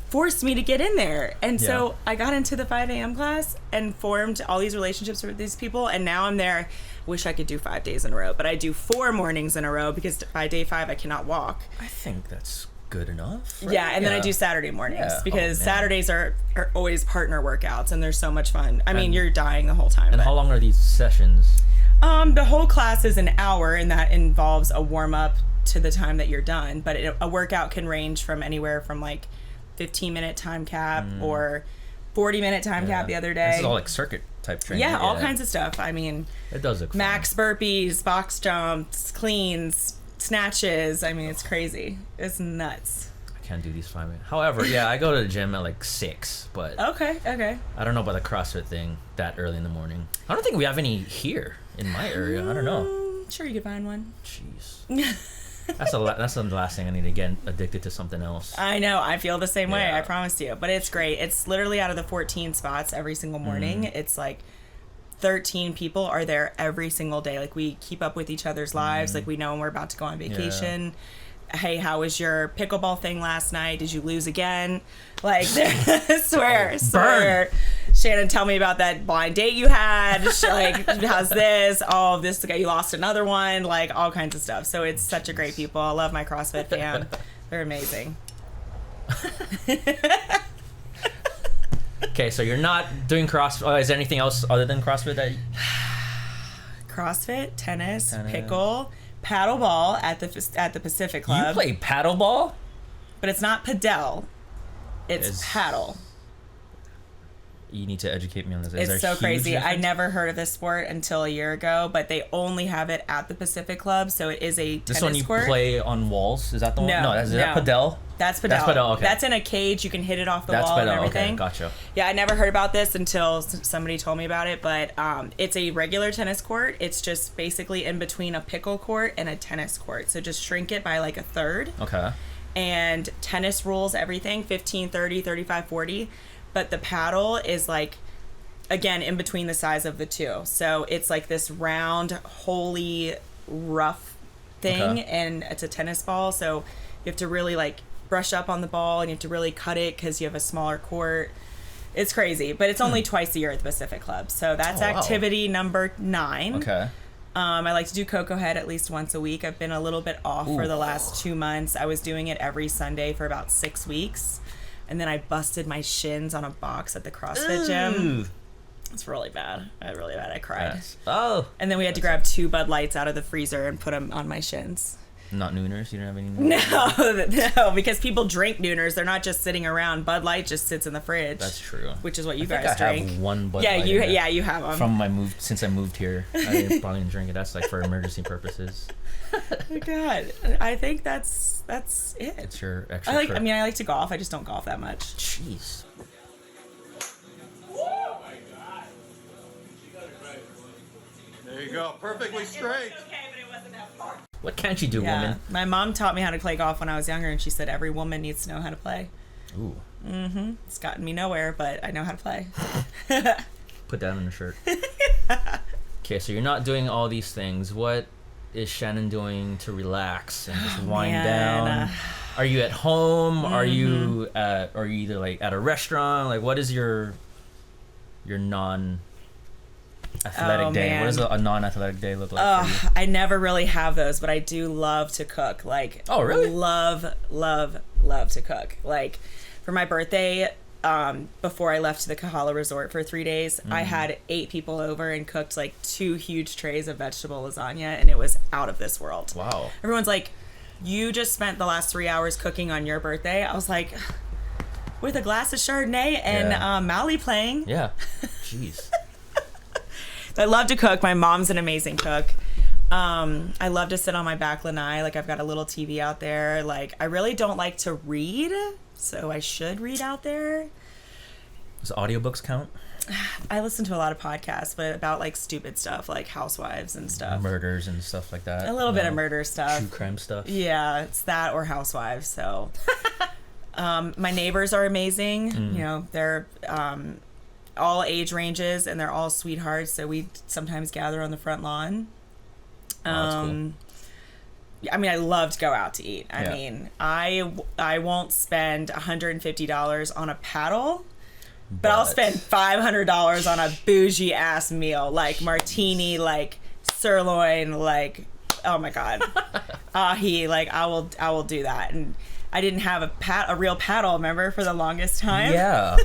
forced me to get in there. And so I got into the 5 a.m. class and formed all these relationships with these people. And now I'm there. Wish I could do 5 days in a row, but I do 4 mornings in a row because by day 5 I cannot walk. I think that's good enough. Right? Yeah, and then I do Saturday mornings because Saturdays are always partner workouts, and they're so much fun. I mean, you're dying the whole time. And how long are these sessions? The whole class is an hour, and that involves a warm-up to the time that you're done. But a workout can range from anywhere from like 15-minute time cap or 40-minute time cap the other day. This is all like circuit type training. Yeah, all kinds of stuff. I mean, it does look max burpees, box jumps, cleans, snatches. I mean, it's crazy. It's nuts. I can't do these 5 minutes. However, I go to the gym at like 6, but okay. I don't know about the CrossFit thing that early in the morning. I don't think we have any here in my area. I don't know. Sure, you could find one. Jeez. That's the last thing I need to get addicted to something else. I know. I feel the same way. I promise you. But it's great. It's literally out of the 14 spots every single morning. It's like 13 people are there every single day. Like, we keep up with each other's lives. Like, we know when we're about to go on vacation. Hey, how was your pickleball thing last night? Did you lose again? Like, swear. Shannon, tell me about that blind date you had. Like, how's this? Oh, this guy, you lost another one. Like, all kinds of stuff. So it's such a great people. I love my CrossFit fam. They're amazing. Okay, so you're not doing CrossFit. Is there anything else other than CrossFit that? CrossFit, tennis, pickle, paddleball at the Pacific Club. You play paddleball? But it's not padel. It's paddle. You need to educate me on this. It's so crazy. I never heard of this sport until a year ago, but they only have it at the Pacific Club, so it is a tennis This one you court. Play on walls? Is that the one? No, is that padel? That's padel. That's padel, okay. That's in a cage. You can hit it off the That's wall padel, and everything. Okay, gotcha. Yeah, I never heard about this until somebody told me about it, but it's a regular tennis court. It's just basically in between a pickle court and a tennis court. So just shrink it by like a third. Okay. And tennis rules everything, 15, 30, 35, 40. But the paddle is like, again, in between the size of the two. So it's like this round, holy, rough thing, and it's a tennis ball. So you have to really like brush up on the ball, and you have to really cut it because you have a smaller court. It's crazy, but it's only twice a year at the Pacific Club. So that's activity number 9. Okay. I like to do Cocoa Head at least once a week. I've been a little bit off for the last 2 months. I was doing it every Sunday for about 6 weeks. And then I busted my shins on a box at the CrossFit gym. It's really bad. I cried. Yes. Oh. And then we had to grab 2 Bud Lights out of the freezer and put them on my shins. Not Nooners? You don't have any Nooners? No, because people drink Nooners. They're not just sitting around. Bud Light just sits in the fridge. That's true. Which is what you guys drink. I have one Bud Light. You have them. From since I moved here, I probably didn't drink it. That's like for emergency purposes. Oh God, I think that's it. It's your extra. I like to golf. I just don't golf that much. Jeez. There you go. Perfectly straight. What can't you do, woman? My mom taught me how to play golf when I was younger, and she said every woman needs to know how to play. Ooh. Mm-hmm. It's gotten me nowhere, but I know how to play. Put that on a shirt. Okay, so you're not doing all these things. What is Shannon doing to relax and just wind down? Are you at home? Are you either like at a restaurant? Like, what is your non Athletic day. Man. What does a non-athletic day look like for you? I never really have those, but I do love to cook. Like, oh, really? Love to cook. Like, for my birthday, before I left to the Kahala Resort for 3 days, I had 8 people over and cooked like 2 huge trays of vegetable lasagna, and it was out of this world. Wow. Everyone's like, you just spent the last 3 hours cooking on your birthday. I was like, with a glass of Chardonnay and Maui playing. Yeah. Jeez. I love to cook. My mom's an amazing cook. I love to sit on my back lanai. Like, I've got a little TV out there. Like, I really don't like to read, so I should read out there. Does audiobooks count? I listen to a lot of podcasts, but about like stupid stuff, like housewives and stuff. Murders and stuff like that. A little bit of murder stuff. True crime stuff. Yeah, it's that or housewives. So, my neighbors are amazing. You know, they're all age ranges, and they're all sweethearts. So we sometimes gather on the front lawn. That's cool. I mean, I love to go out to eat. I Yeah. mean, I won't spend $150 on a paddle, but I'll spend $500 on a bougie ass meal, like martini, like sirloin, like, oh my god, ahi. Like, I will do that. And I didn't have a real paddle, remember, for the longest time. Yeah.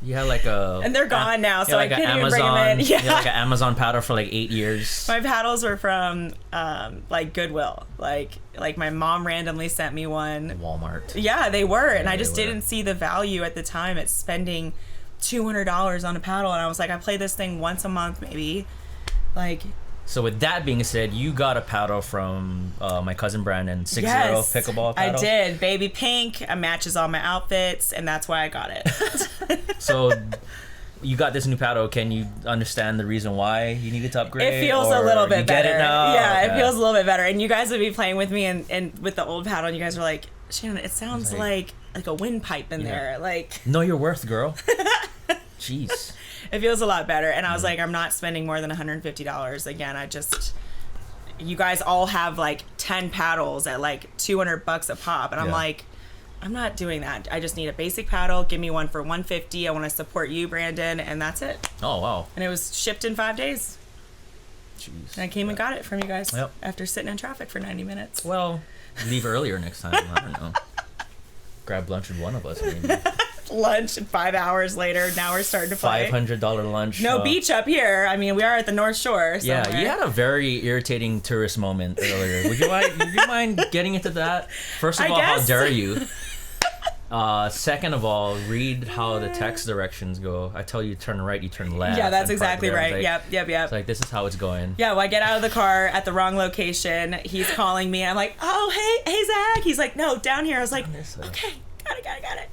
You had like a... And they're gone now, so like I can't even bring them in. Yeah. You had like an Amazon paddle for like 8 years. My paddles were from like Goodwill. Like my mom randomly sent me one. Walmart. Yeah, they were, and I just they were. didn't see the value at the time at spending $200 on a paddle, and I was like, I play this thing once a month, maybe. Like. So with that being said, you got a paddle from my cousin Brandon, 6-0 yes, pickleball paddle. I did. Baby pink. It matches all my outfits, and that's why I got it. So you got this new paddle. Can you understand the reason why you needed to upgrade? It feels a little bit you better. Get it now? Yeah, Okay. it feels a little bit better. And you guys would be playing with me and with the old paddle, and you guys were like, Shannon, it sounds like a windpipe in there. Like, know your worth, girl. Jeez. It feels a lot better. And I was like, I'm not spending more than $150. Again, you guys all have like 10 paddles at like $200 a pop. And I'm like, I'm not doing that. I just need a basic paddle. Give me one for $150. I want to support you, Brandon. And that's it. Oh, wow. And it was shipped in 5 days. Jeez. And I came and got it from you guys Yep. after sitting in traffic for 90 minutes. Well, leave earlier next time. I don't know. Grab lunch with one of us. Maybe. Lunch, and 5 hours later, now we're starting to play. $500 lunch. No beach up here. I mean, we are at the North Shore. Yeah, somewhere. you had a very irritating tourist moment earlier. Would you mind getting into that? First of all, how dare you? Second of all, read how the text directions go. I tell you turn right, you turn left. Yeah, that's and park exactly there. right. Like, Yep. It's like, this is how it's going. Yeah, well, I get out of the car at the wrong location. He's calling me. I'm like, oh, hey, Zach. He's like, no, down here. I was like, okay, got it.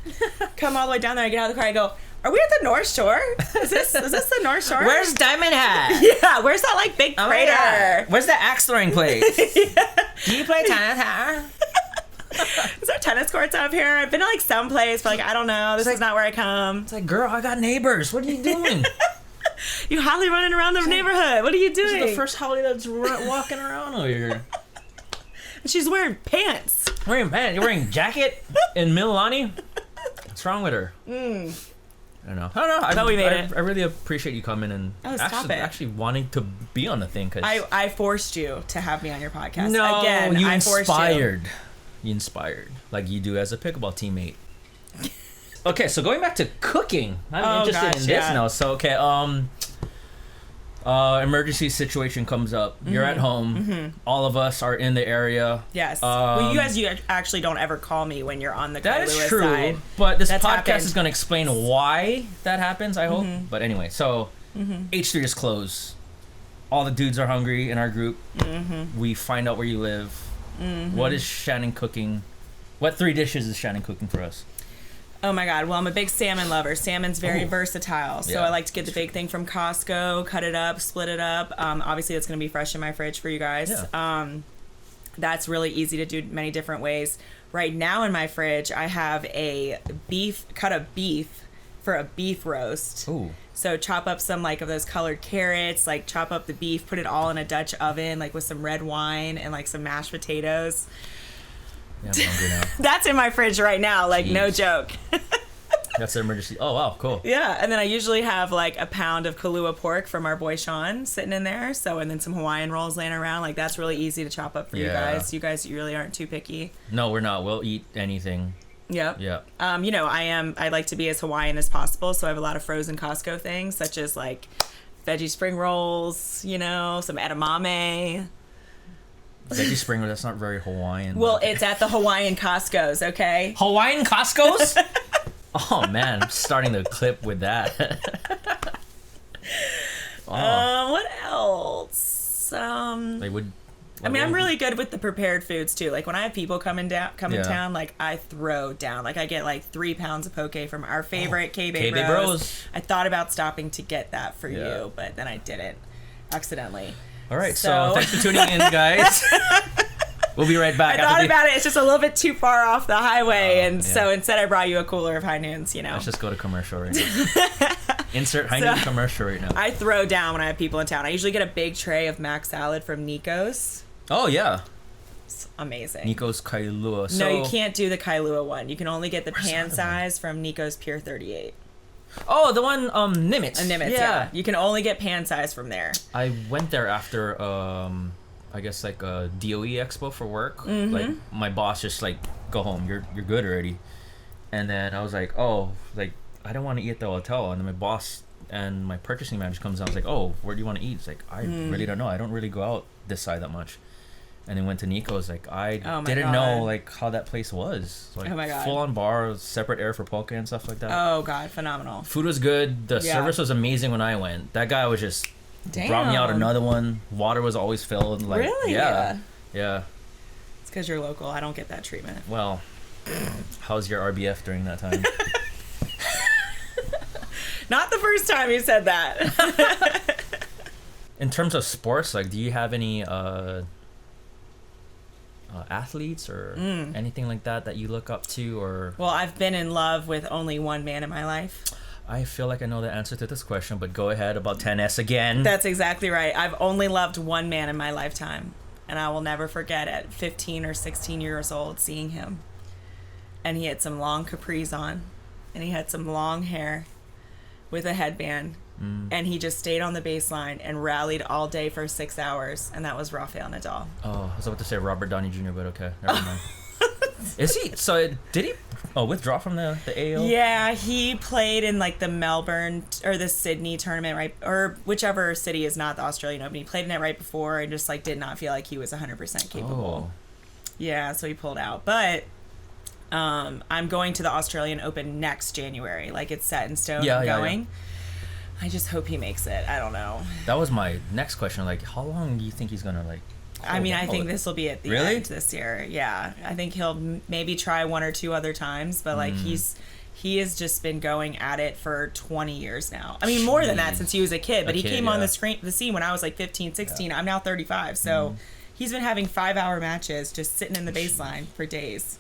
Come all the way down there. I get out of the car. I go, are we at the North Shore? Is this the North Shore? Where's Diamond Hat? Yeah, where's that like big crater? Yeah. Where's the axe throwing place? Do you play tennis, huh? Is there tennis courts up here? I've been to like some place, but like, I don't know. This is not where I come. It's like, girl, I got neighbors. What are you doing? You Holly running around the neighborhood. What are you doing? This is the first Holly that's walking around over here. She's wearing pants. Wearing pants. You're wearing jacket in Mililani? What's wrong with her? I don't know. I thought we made it. I really appreciate you coming and actually wanting to be on the thing. Cause I forced you to have me on your podcast. No, Again, you I forced inspired. You inspired, like you do as a pickleball teammate. Okay, so going back to cooking, I'm interested in this now. So okay, emergency situation comes up. You're at home. All of us are in the area. Yes. Well, you actually don't ever call me when you're on the That is Lewis true. side. But this That's podcast happened. is going to explain why that happens, I hope. But anyway, so H3 is closed. All the dudes are hungry in our group. We find out where you live. What is Shannon cooking? What 3 dishes is Shannon cooking for us? Oh my God. Well, I'm a big salmon lover. Salmon's very versatile. So Yeah. I like to get the big thing from Costco, cut it up, split it up. Obviously, it's going to be fresh in my fridge for you guys. Yeah. That's really easy to do many different ways. Right now in my fridge, I have a cut of beef for a beef roast. Ooh. So chop up some like of those colored carrots, like chop up the beef, put it all in a Dutch oven, like with some red wine and like some mashed potatoes. Yeah, I'm hungry now. That's in my fridge right now, like no Jeez. joke. That's the emergency. Oh wow, cool. Yeah, and then I usually have like a pound of Kahlua pork from our boy Sean sitting in there. So, and then some Hawaiian rolls laying around. Like that's really easy to chop up for you guys. You guys really aren't too picky. No, we're not. We'll eat anything. Yep. Yeah. You know, I like to be as Hawaiian as possible, so I have a lot of frozen Costco things, such as like veggie spring rolls, you know, some edamame. Veggie spring roll, that's not very Hawaiian. Well, it's at the Hawaiian Costco's, okay? Hawaiian Costco's? Oh man, I'm starting the clip with that. What else? They would. I mean, I'm really good with the prepared foods too. Like when I have people come in town, like I throw down. Like I get like 3 pounds of poke from our favorite K-Bay Bros. I thought about stopping to get that for you, but then I didn't accidentally. All right, so thanks for tuning in, guys. We'll be right back. I thought about it. It's just a little bit too far off the highway, so instead I brought you a cooler of high noons. You know. Let's just go to commercial right now. Insert high noon commercial right now. I throw down when I have people in town. I usually get a big tray of mac salad from Nico's. Oh yeah. It's amazing. Nico's Kailua. No, you can't do the Kailua one. You can only get the pan size from Nico's Pier 38. Oh, the one Nimitz. Nimitz, yeah. You can only get pan size from there. I went there after I guess like a DOE expo for work. Mm-hmm. Like my boss just like, go home, you're good already. And then I was like, oh, like I don't want to eat at the hotel. And then my boss and my purchasing manager comes out. I was like, oh, where do you want to eat? It's like, I really don't know. I don't really go out this side that much. And then went to Nico's. Like I didn't know like how that place was. Like, oh my god! Full on bar, separate air for poke and stuff like that. Oh god, phenomenal. Food was good. The service was amazing when I went. That guy was just brought me out another one. Water was always filled. Like, really? Yeah. It's because you're local. I don't get that treatment. Well, how's your RBF during that time? Not the first time you said that. In terms of sports, like, do you have any athletes or anything like that you look up to? Or well, I've been in love with only one man in my life. I feel like I know the answer to this question, but go ahead about tennis again. That's exactly right. I've only loved one man in my lifetime, and I will never forget at 15 or 16 years old seeing him. And he had some long capris on, and he had some long hair with a headband, and he just stayed on the baseline and rallied all day for 6 hours, and that was Rafael Nadal. Oh, I was about to say Robert Downey Jr., but okay, never mind. Is he? So did he withdraw from the AO? Yeah, he played in like the Melbourne or the Sydney tournament, right? Or whichever city is not the Australian Open. He played in it right before and just like did not feel like he was 100% capable. Yeah, so he pulled out. But I'm going to the Australian Open next January. Like it's set in stone. I'm going. I just hope he makes it. I don't know. That was my next question. Like, how long do you think he's gonna like? I mean, I think this will be at the end this year. Yeah, I think he'll maybe try 1 or 2 other times, but like he has just been going at it for 20 years now. I mean, more than that since he was a kid. But he came on the scene when I was like 15, 16. I'm now 35, so he's been having 5-hour matches just sitting in the baseline for days.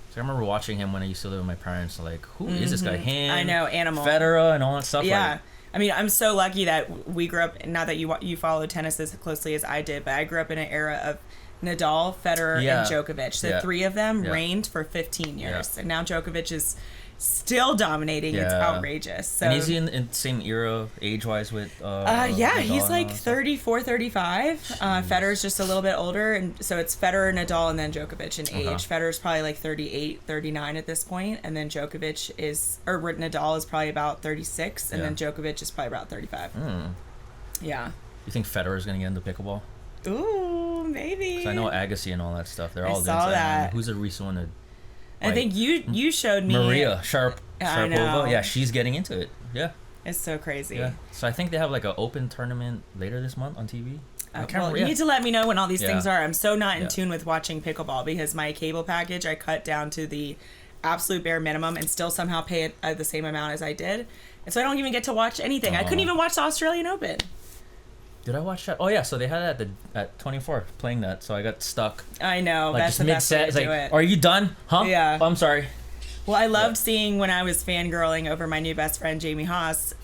So I remember watching him when I used to live with my parents. Like, who is this guy? Him, I know, Animal, Federer, and all that stuff. Yeah. Like, I mean, I'm so lucky that we grew up, not that you followed tennis as closely as I did, but I grew up in an era of Nadal, Federer, and Djokovic. The 3 of them reigned for 15 years. And now Djokovic is still dominating. It's outrageous. So, and is he in the same era, age-wise, with yeah, he's like 34, 35. Federer's just a little bit older, and so it's Federer, Nadal, and then Djokovic in age. Federer's probably like 38, 39 at this point, and then Nadal is probably about 36, and then Djokovic is probably about 35. Yeah. You think Federer's going to get into pickleball? Ooh, maybe. Because I know Agassi and all that stuff. They're all saw that. Who's a recent one to... I think you showed me Maria Sharapova. I know. Yeah, she's getting into it. Yeah. It's so crazy. Yeah. So I think they have like an open tournament later this month on TV. You need to let me know when all these things are. I'm so not in tune with watching pickleball because my cable package I cut down to the absolute bare minimum and still somehow pay it the same amount as I did. And so I don't even get to watch anything. I couldn't even watch the Australian Open. Did I watch that? Oh yeah, so they had it at 24 playing that, so I got stuck. I know, like, that's the best way to do it. Are you done? Huh? Yeah. Oh, I'm sorry. Well, I loved seeing when I was fangirling over my new best friend, Jamie Haas,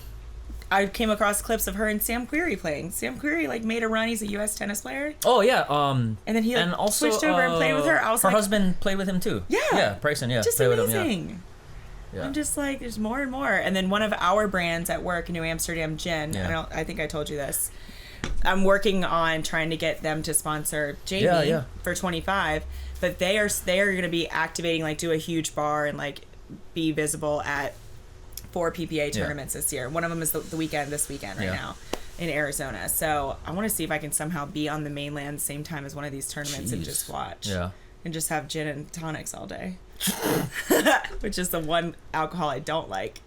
I came across clips of her and Sam Querrey playing. Sam Querrey like made a run. He's a U.S. tennis player. Oh yeah. And then he also, switched over and played with her. I was her husband played with him too. Yeah. Yeah, Bryson. Yeah. Just played amazing. With him, I'm just like, there's more and more. And then one of our brands at work, New Amsterdam Gin, I think I told you this. I'm working on trying to get them to sponsor Jamie for 25, but they are going to be activating, like, do a huge bar and, like, be visible at 4 PPA tournaments this year. One of them is this weekend right now in Arizona. So I want to see if I can somehow be on the mainland the same time as one of these tournaments and just watch. Yeah. And just have gin and tonics all day. Which is the one alcohol I don't like.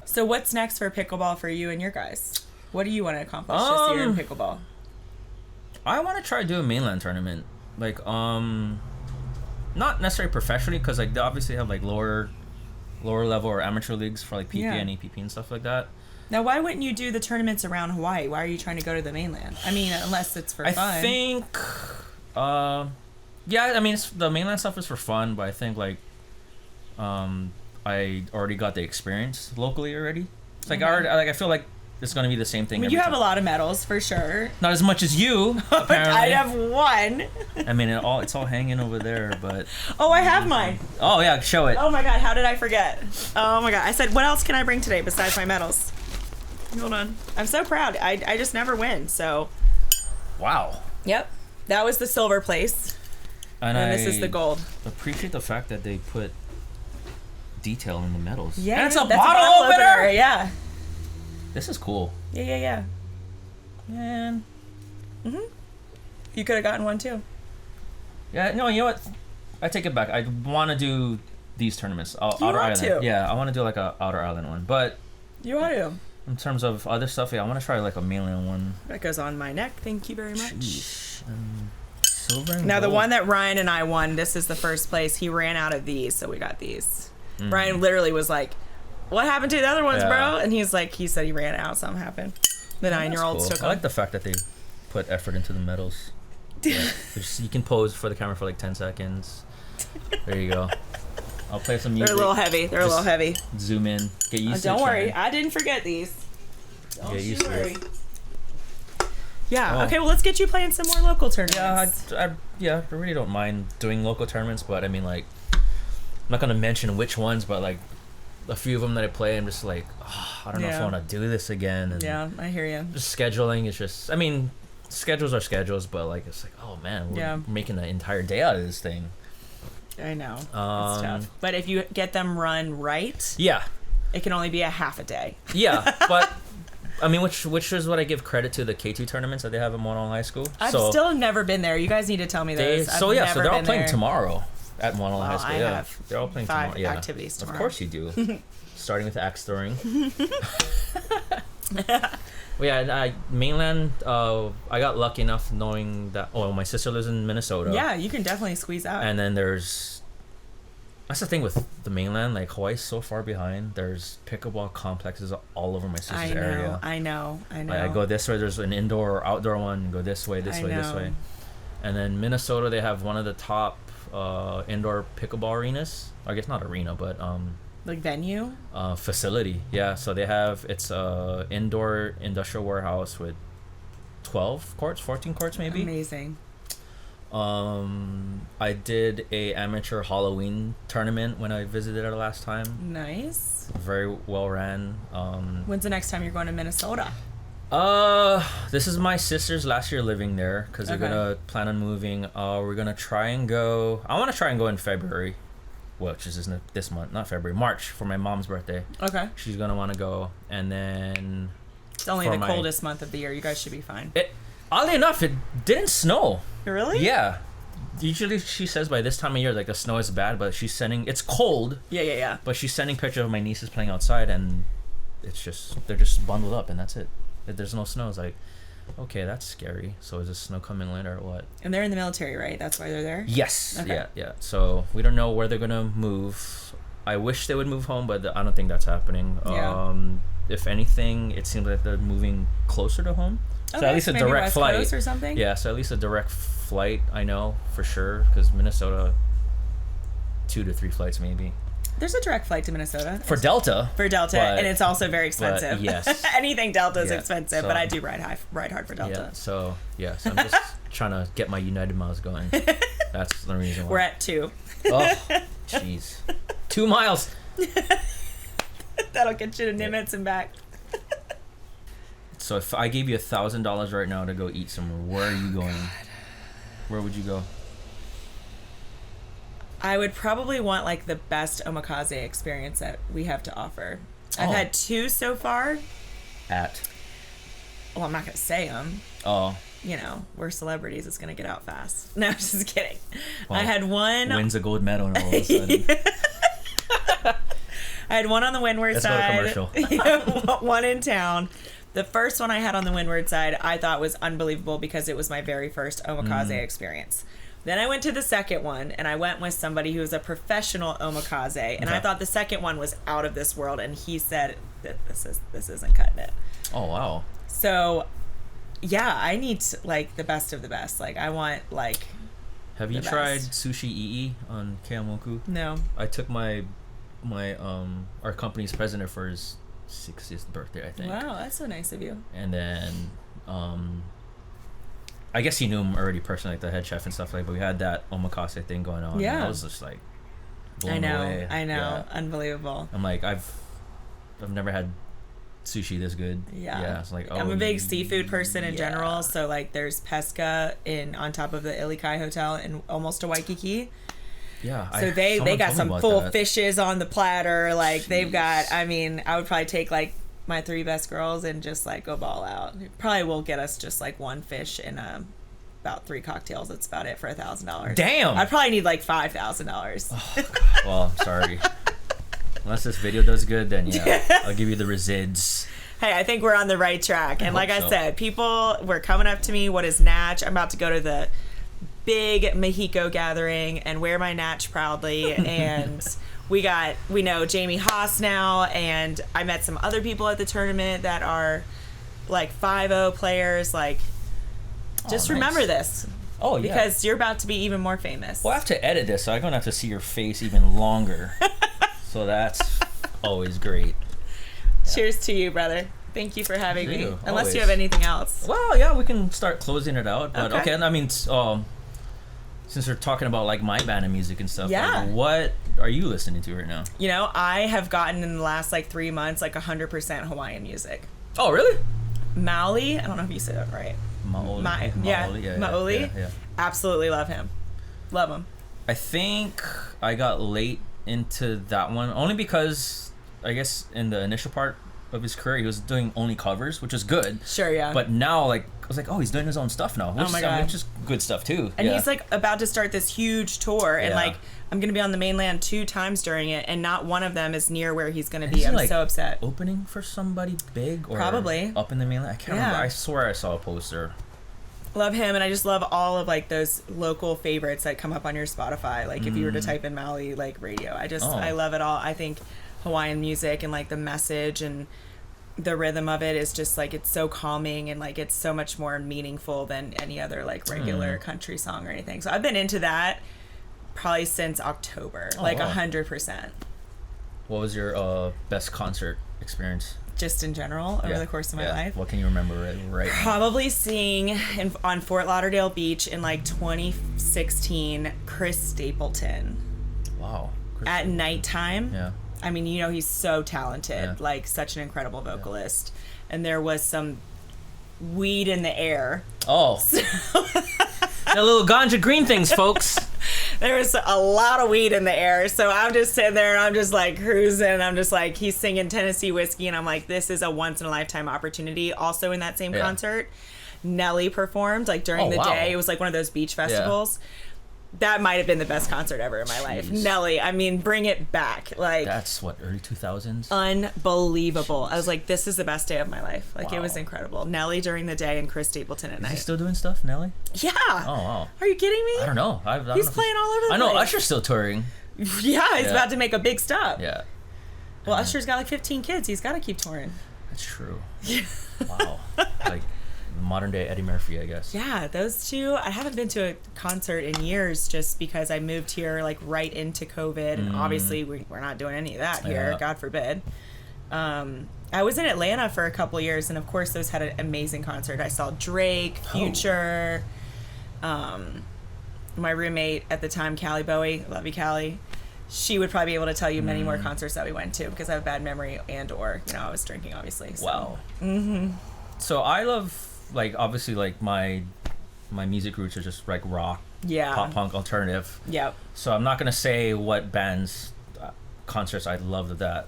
So what's next for pickleball for you and your guys? What do you want to accomplish this year in pickleball? I want to try to do a mainland tournament. Like, not necessarily professionally, because, like, they obviously have, like, lower level or amateur leagues for, like, PP and EPP and stuff like that. Now, why wouldn't you do the tournaments around Hawaii? Why are you trying to go to the mainland? I mean, unless it's for fun. I think, the mainland stuff is for fun, but I think, like, I already got the experience locally already. It's like, I feel like it's going to be the same thing. I mean, you have a lot of medals, for sure. Not as much as you, apparently. I have one. I mean, it's all hanging over there, but... Oh, I have mine. Oh, yeah, show it. Oh, my God, how did I forget? Oh, my God. I said, what else can I bring today besides my medals? Hold on. I'm so proud. I just never win, so... Wow. Yep. That was the silver place. And this is the gold. Appreciate the fact that they put detail in the medals. Yeah, and it's a bottle opener. Yeah. This is cool. Yeah. Man. You could have gotten one too. Yeah. No. You know what? I take it back. I want to do these tournaments. Outer Island. To. Yeah. I want to do like a Outer Island one, but. You want to. In terms of other stuff, yeah, I want to try like a mainland one. That goes on my neck. Thank you very much. Silver and now gold. The one that Ryan and I won, this is the first place. He ran out of these, so we got these. Ryan literally was like, "What happened to the other ones, bro?" And he said he ran out. Something happened. The 9-year-olds took them. I like the fact that they put effort into the medals. You can pose for the camera for like 10 seconds. There you go. I'll play some music. They're a little heavy. They're a little heavy. Zoom in. Get used to it. Don't worry. I didn't forget these. Don't get used to it. Yeah. Oh. Okay. Well, let's get you playing some more local tournaments. I really don't mind doing local tournaments, but I mean, like, I'm not gonna mention which ones, but like a few of them that I play, I'm just like, I don't know if I want to do this again. And yeah, I hear you. Just scheduling is just. I mean, schedules are schedules, but like it's like, oh man, we're making an entire day out of this thing. I know. It's tough. But if you get them run right, it can only be a half a day. Yeah, but I mean, which is what I give credit to the K2 tournaments that they have in Moanal High School. I've still never been there. You guys need to tell me those. So they're all playing tomorrow at Moanal High School. They're all playing 5 tomorrow. activities tomorrow. Of course you do. Starting with axe throwing. Mainland. I got lucky enough knowing that. Oh, my sister lives in Minnesota. Yeah, you can definitely squeeze out. And then that's the thing with the mainland. Like Hawaii's so far behind. There's pickleball complexes all over my sister's area. I know. Like I go this way. There's an indoor or outdoor one. Go this way. This way. And then Minnesota, they have one of the top indoor pickleball arenas. I guess not arena, but like venue? Facility, yeah. So they have, it's a indoor industrial warehouse with 12 courts, 14 courts maybe. Amazing. I did a amateur Halloween tournament when I visited it last time. Nice. Very well ran. When's the next time you're going to Minnesota? This is my sister's last year living there because they're gonna plan on moving. We're gonna try and go. I want to try and go in February. Which is this month, not February, March, for my mom's birthday. Okay. She's going to want to go. And then... It's only the coldest month of the year. You guys should be fine. Oddly enough, it didn't snow. Really? Yeah. Usually she says by this time of year, like, the snow is bad, but she's sending... It's cold. Yeah. But she's sending pictures of my nieces playing outside, and it's just... They're just bundled up, and that's it. There's no snow. It's like... Okay, that's scary. So is the snow coming later or what? And they're in the military, right? That's why they're there? Yes. Okay. Yeah. So we don't know where they're going to move. I wish they would move home, but I don't think that's happening. Yeah. If anything, it seems like they're moving closer to home. Okay, so at least a direct West flight. Coast or something? Yeah, so at least a direct flight, I know, for sure. Because Minnesota, 2 to 3 flights maybe. There's a direct flight to Minnesota. For Delta. And it's also very expensive. Yes. Anything Delta is expensive, but I do ride hard for Delta. Yeah, so, yes, I'm just trying to get my United miles going. That's the reason why. We're at 2. Oh, jeez. 2 miles. That'll get you to Nimitz and back. So if I gave you $1,000 right now to go eat somewhere, where are you going? Where would you go? I would probably want like the best omakase experience that we have to offer. I've had 2 so far. Well, I'm not gonna say them. Oh. You know, we're celebrities. It's gonna get out fast. No, I'm just kidding. Well, I had one. Wins a gold medal and all of a sudden. I had one on the windward side. Let's go to commercial. One in town. The first one I had on the windward side, I thought was unbelievable because it was my very first omakase experience. Then I went to the second one, and I went with somebody who was a professional omakase, and I thought the second one was out of this world, and he said that this isn't cutting it. Oh, wow. So, yeah, I need like the best of the best. Like I want like. Have you tried sushi ii on Keamoku? No. I took my our company's president for his 60th birthday, I think. Wow, that's so nice of you. And then I guess he knew him already personally, like the head chef and stuff like. But we had that omakase thing going on. Yeah. And I was just like blown away. I know, Yeah. unbelievable. I'm like I've never had sushi this good. Yeah. It's like I'm a big seafood person in general, so like there's pesca on top of the Ilikai Hotel in almost to Waikiki. Yeah. So they got some full fishes on the platter. Like they've got. I mean, I would probably take like my 3 best girls and just like go ball out. Probably will get us just like 1 fish and about 3 cocktails. That's about it for $1,000. Damn. I'd probably need like $5,000. Oh, well, I'm sorry. Unless this video does good, then yeah, I'll give you the resids. Hey, I think we're on the right track. And like I so. said, people were coming up to me, what is Natch? I'm about to go to the big Mexico gathering and wear my Natch proudly. And we know Jamie Haas now, and I met some other people at the tournament that are like 5-0 players. Like, just remember this. Oh, yeah. Because you're about to be even more famous. Well, I have to edit this, so I'm going to have to see your face even longer. So that's always great. Cheers to you, brother. Thank you for having me. You, Unless always. you have anything else. Well, yeah, we can start closing it out. But okay, I mean, since we're talking about like my band of music and stuff, like, what are you listening to right now? You know, I have gotten in the last like 3 months like 100% Hawaiian music. Oh, really? Maoli, I don't know if you said that right. Maoli. Maoli. Yeah. Absolutely love him. Love him. I think I got late into that one only because I guess in the initial part of his career he was doing only covers, which is good. Sure, yeah. But now like I was like, oh, he's doing his own stuff now, which, oh my God. Which is good stuff too. And he's like about to start this huge tour, and like I'm gonna be on the mainland 2 times during it, and not one of them is near where he's gonna be. I'm like, so upset. Opening for somebody big or probably up in the mainland. I can't remember. I swear I saw a poster. Love him, and I just love all of like those local favorites that come up on your Spotify. Like if you were to type in Maui like radio, I love it all. I think Hawaiian music and like the message and the rhythm of it is just like, it's so calming, and like it's so much more meaningful than any other like regular country song or anything. So I've been into that probably since October, 100%. What was your best concert experience? Just in general over the course of my life. What can you remember right now? Probably seeing on Fort Lauderdale Beach in like 2016 Chris Stapleton. Wow. At nighttime. Yeah. I mean, you know, he's so talented, like such an incredible vocalist. And there was some weed in the air. Oh. The little ganja green things, folks. There was a lot of weed in the air. So I'm just sitting there and I'm just like cruising. And I'm just like, he's singing Tennessee Whiskey. And I'm like, this is a once in a lifetime opportunity. Also in that same concert, Nelly performed like during the day. It was like one of those beach festivals. That might have been the best concert ever in my life. Nelly, I mean, bring it back. Like, that's what, early 2000s? Unbelievable. I was like, this is the best day of my life. Like, it was incredible. Nelly during the day and Chris Stapleton at night. Is he still doing stuff, Nelly? Yeah. Oh, wow. Are you kidding me? I don't know. He's playing all over the place. I know Usher's still touring. Yeah, he's about to make a big stop. Yeah. Well, Usher's got like 15 kids. He's got to keep touring. That's true. Yeah. Wow. Like, modern day Eddie Murphy, I guess. Yeah, those two. I haven't been to a concert in years just because I moved here like right into COVID, and obviously we're not doing any of that here. God forbid. I was in Atlanta for a couple years, and of course those had an amazing concert. I saw Drake, Future, my roommate at the time, Callie Bowie, love you, Callie. she would probably be able to tell you many more concerts that we went to because I have bad memory and/or I was drinking obviously. So. Wow. Mm-hmm. So I love like obviously like my music roots are just like rock, pop punk, alternative. Yep. So I'm not gonna say what bands, concerts I loved that.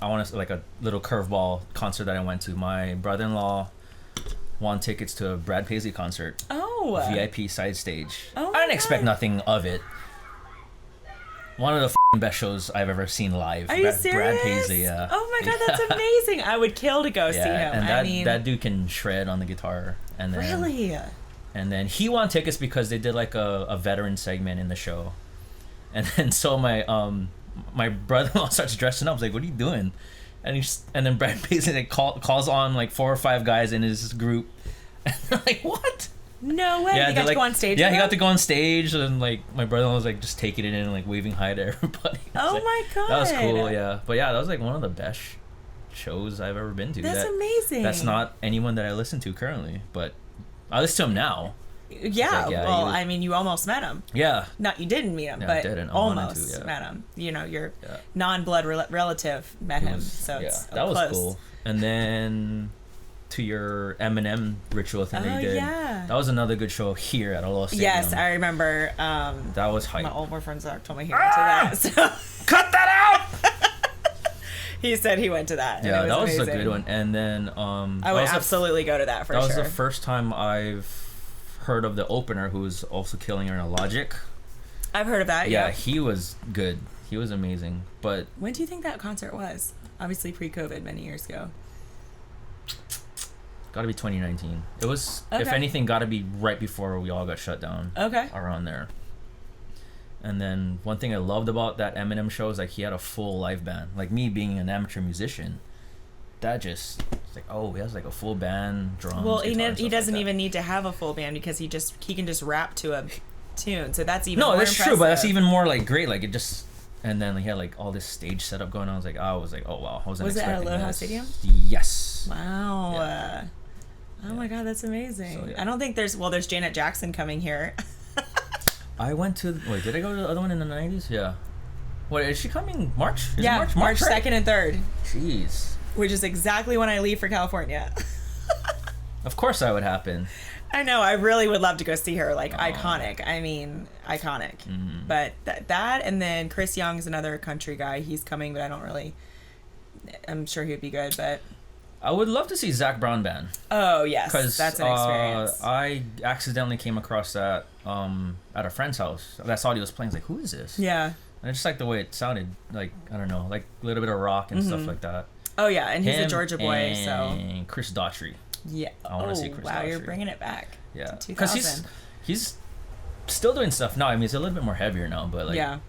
I want to like a little curveball concert that I went to. My brother-in-law won tickets to a Brad Paisley concert. Oh. VIP side stage. Oh. I didn't expect nothing of it. One of the best shows I've ever seen live. Are you serious? Brad Paisley, yeah. Oh my God, that's amazing! I would kill to go see him. And that dude can shred on the guitar. And then, really? And then he won tickets because they did like a veteran segment in the show. And then so my brother-in-law starts dressing up. I was like, "What are you doing?" And then Brad Paisley like calls on like 4 or 5 guys in his group. And I'm like, what? No way. Yeah, he got to go on stage. Yeah, he got to go on stage, and like my brother-in-law was like just taking it in and like waving hi to everybody. Oh like, my God. That was cool. Yeah, but yeah, that was like one of the best shows I've ever been to. That's amazing. That's not anyone that I listen to currently, but I listen to him now. Yeah, like, well, I mean, you almost met him. Yeah. Not, you didn't meet him, Yeah, but I didn't. I almost wanted to, met him. Your non-blood relative met him, so it's that close. was cool. And then to your Eminem ritual thing that you did. Yeah. That was another good show here at Aloha Stadium. Yes, I remember. That was hype. My old boyfriend Zach told me he went to that. So. Cut that out! He said he went to that. Yeah, that was amazing. a good one. And then I would absolutely go to that for sure. That was the first time I've heard of the opener, who was also killing her in a Logic. I've heard of that. Yeah, he was good. He was amazing. But when do you think that concert was? Obviously pre-COVID, many years ago. Got to be 2019. It was, okay. If anything, got to be right before we all got shut down. Okay. Around there. And then one thing I loved about that Eminem show is like he had a full live band. Like me being an amateur musician, that just it's like, oh, he has like a full band, drums. Well, guitar, he doesn't like even need to have a full band because he can just rap to a tune. So that's even no, more that's impressive. true, but that's even more like great. Like it just, and then he had like all this stage setup going on. I was like, oh wow, I wasn't expecting this. Was it at Aloha Stadium? Yes. Wow. Yeah. Oh my God, that's amazing. So, yeah. I don't think there's Janet Jackson coming here. I went to did I go to the other one in the 90s? Yeah. Wait, is she coming March? March 2nd and 3rd. Jeez. Which is exactly when I leave for California. Of course that would happen. I know. I really would love to go see her. Like, iconic. I mean, iconic. Mm-hmm. But that, and then Chris Young's another country guy. He's coming, but I'm sure he would be good, but... I would love to see Zac Brown Band. Oh, yes. That's an experience. I accidentally came across that at a friend's house. That saw he was playing. I was like, who is this? Yeah. And I just like the way it sounded. Like, I don't know, like a little bit of rock and stuff like that. Oh, yeah. And he's a Georgia boy, and Chris Daughtry. Yeah. I want to see Chris Daughtry. You're bringing it back. Yeah. Because he's still doing stuff now. I mean, it's a little bit more heavier now, but like... Yeah.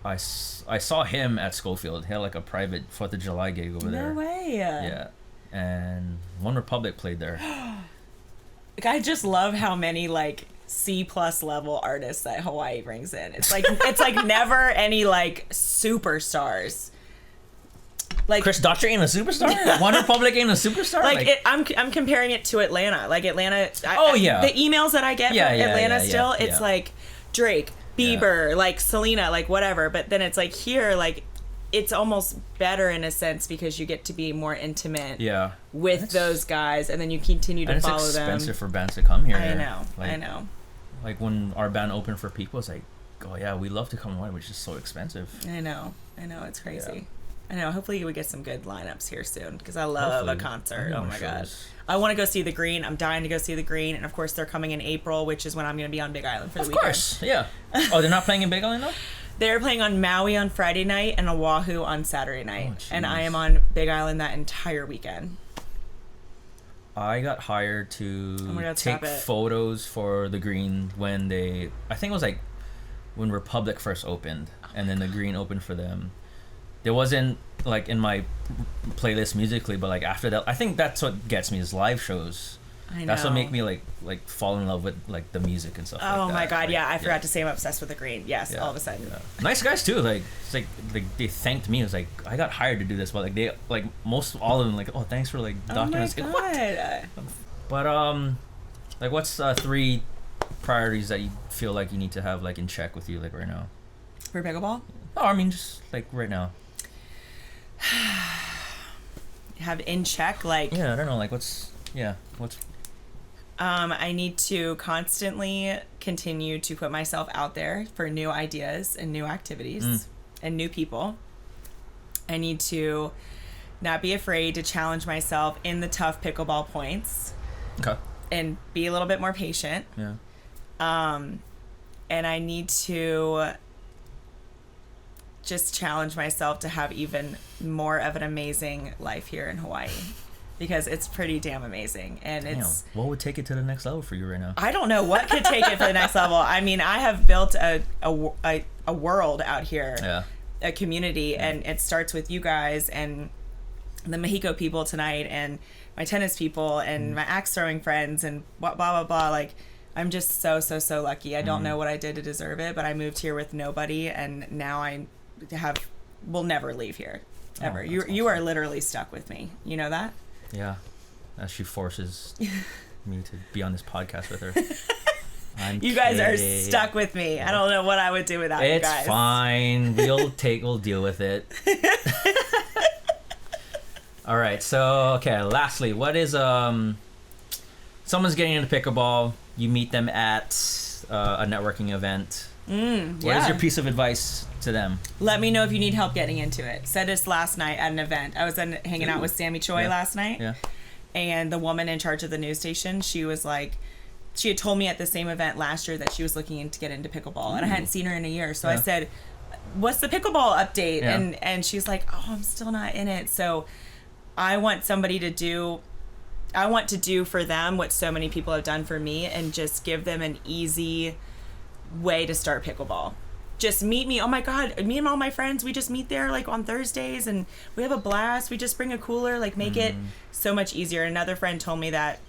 I saw him at Schofield. He had like a private 4th of July gig over there. No way. Yeah. And One Republic played there. Like, I just love how many like C+ level artists that Hawaii brings in. It's like never any like superstars. Like Chris Daughtry ain't a superstar. One Republic ain't a superstar. I'm comparing it to Atlanta. Like Atlanta. The emails that I get from Atlanta still, it's like Drake, Bieber, like Selena, like whatever. But then it's like here, like. It's almost better in a sense because you get to be more intimate with those guys, and then you continue to follow them. It's expensive for bands to come here. I know. Like when our band opened for people, it's like, oh yeah, we love to come away, which is so expensive. I know. It's crazy. Yeah. I know. Hopefully we get some good lineups here soon because I love a concert. Oh my God. I want to go see the Green. I'm dying to go see the Green, and of course they're coming in April, which is when I'm going to be on Big Island for the weekend. Of course, yeah. Oh, they're not playing in Big Island though? They're playing on Maui on Friday night and Oahu on Saturday night. And I am on Big Island that entire weekend. I got hired to take photos for the Green when I think it was like when Republic first opened, and then the Green opened for them. There wasn't like in my playlist musically, but like after that, I think that's what gets me is live shows. I know. That's what make me like fall in love with like the music and stuff. Oh like that. My God, I forgot to say I'm obsessed with the Green. Yes, all of a sudden. Yeah. Nice guys too. Like it's like they thanked me. It was like I got hired to do this, but like they like all of them like, oh, thanks for like documents. Oh my God. But like what's 3 priorities that you feel like you need to have like in check with you like right now? For pickleball? Oh, I mean, just like right now. Have in check, like... Yeah, I don't know, like what's... I need to constantly continue to put myself out there for new ideas and new activities and new people. I need to not be afraid to challenge myself in the tough pickleball points. Okay. And be a little bit more patient. Yeah. And I need to just challenge myself to have even more of an amazing life here in Hawaii. Because it's pretty damn amazing. And it's... What would take it to the next level for you right now? I don't know what could take it to the next level. I mean, I have built a world out here. Yeah. A community. Yeah. And it starts with you guys and the Mexico people tonight and my tennis people and my axe throwing friends and blah, blah, blah. Like, I'm just so lucky. I don't know what I did to deserve it, but I moved here with nobody. And now will never leave here. Ever. You awesome. You are literally stuck with me. You know that? Yeah, as she forces me to be on this podcast with her. You guys are stuck with me. I don't know what I would do without you guys. It's fine. We'll deal with it. All right. So, okay. Lastly, what is someone's getting into pickleball? You meet them at a networking event. What is your piece of advice to them? Let me know if you need help getting into it. Said this last night at an event. I was hanging out with Sammy Choi last night. Yeah. And the woman in charge of the news station, she was like, she had told me at the same event last year that she was looking to get into pickleball. And I hadn't seen her in a year. So I said, what's the pickleball update? Yeah. And she's like, oh, I'm still not in it. So I want to do for them what so many people have done for me and just give them an easy way to start pickleball. Just meet me. Oh my God, me and all my friends, we just meet there like on Thursdays and we have a blast. We just bring a cooler, like make it so much easier. Another friend told me that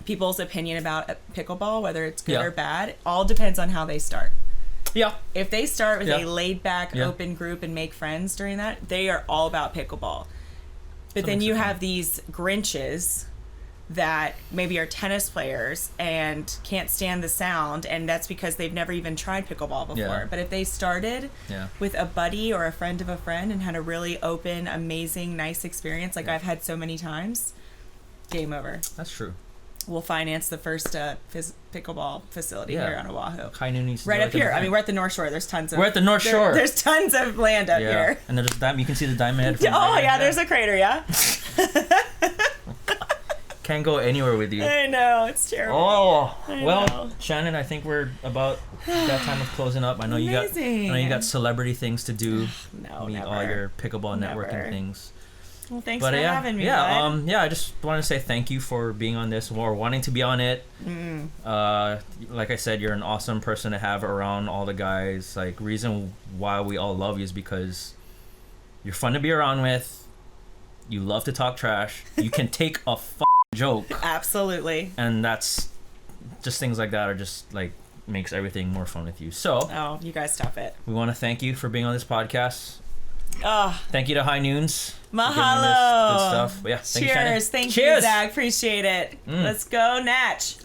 people's opinion about pickleball, whether it's good or bad, all depends on how they start. Yeah. If they start with a laid back, open group and make friends during that, they are all about pickleball. But then you have these Grinches that maybe are tennis players and can't stand the sound, and that's because they've never even tried pickleball before. Yeah. But if they started with a buddy or a friend of a friend and had a really open, amazing, nice experience like I've had so many times, game over. That's true. We'll finance the first pickleball facility here on Oahu. Right up here. I mean, we're at the North Shore. There's tons of... We're at the North Shore. There's tons of land up here. And there's you can see the Diamond Head. From there's a crater, Can't go anywhere with you. I know, it's terrible. Oh, well, Shannon, I think we're about that time of closing up. I know you got celebrity things to do. No, meet never. all your pickleball networking things. Well, thanks for having me. Bud. I just want to say thank you for being on this or wanting to be on it. Like I said, you're an awesome person to have around all the guys. Like, reason why we all love you is because you're fun to be around with. You love to talk trash. You can take a joke. Absolutely. And that's just things like that are just like makes everything more fun with you. So you guys stop it. We want to thank you for being on this podcast. Thank you to High Noons. Mahalo. Good stuff. Yeah, Cheers. Thank you, Zach. Appreciate it. Let's go, Natch.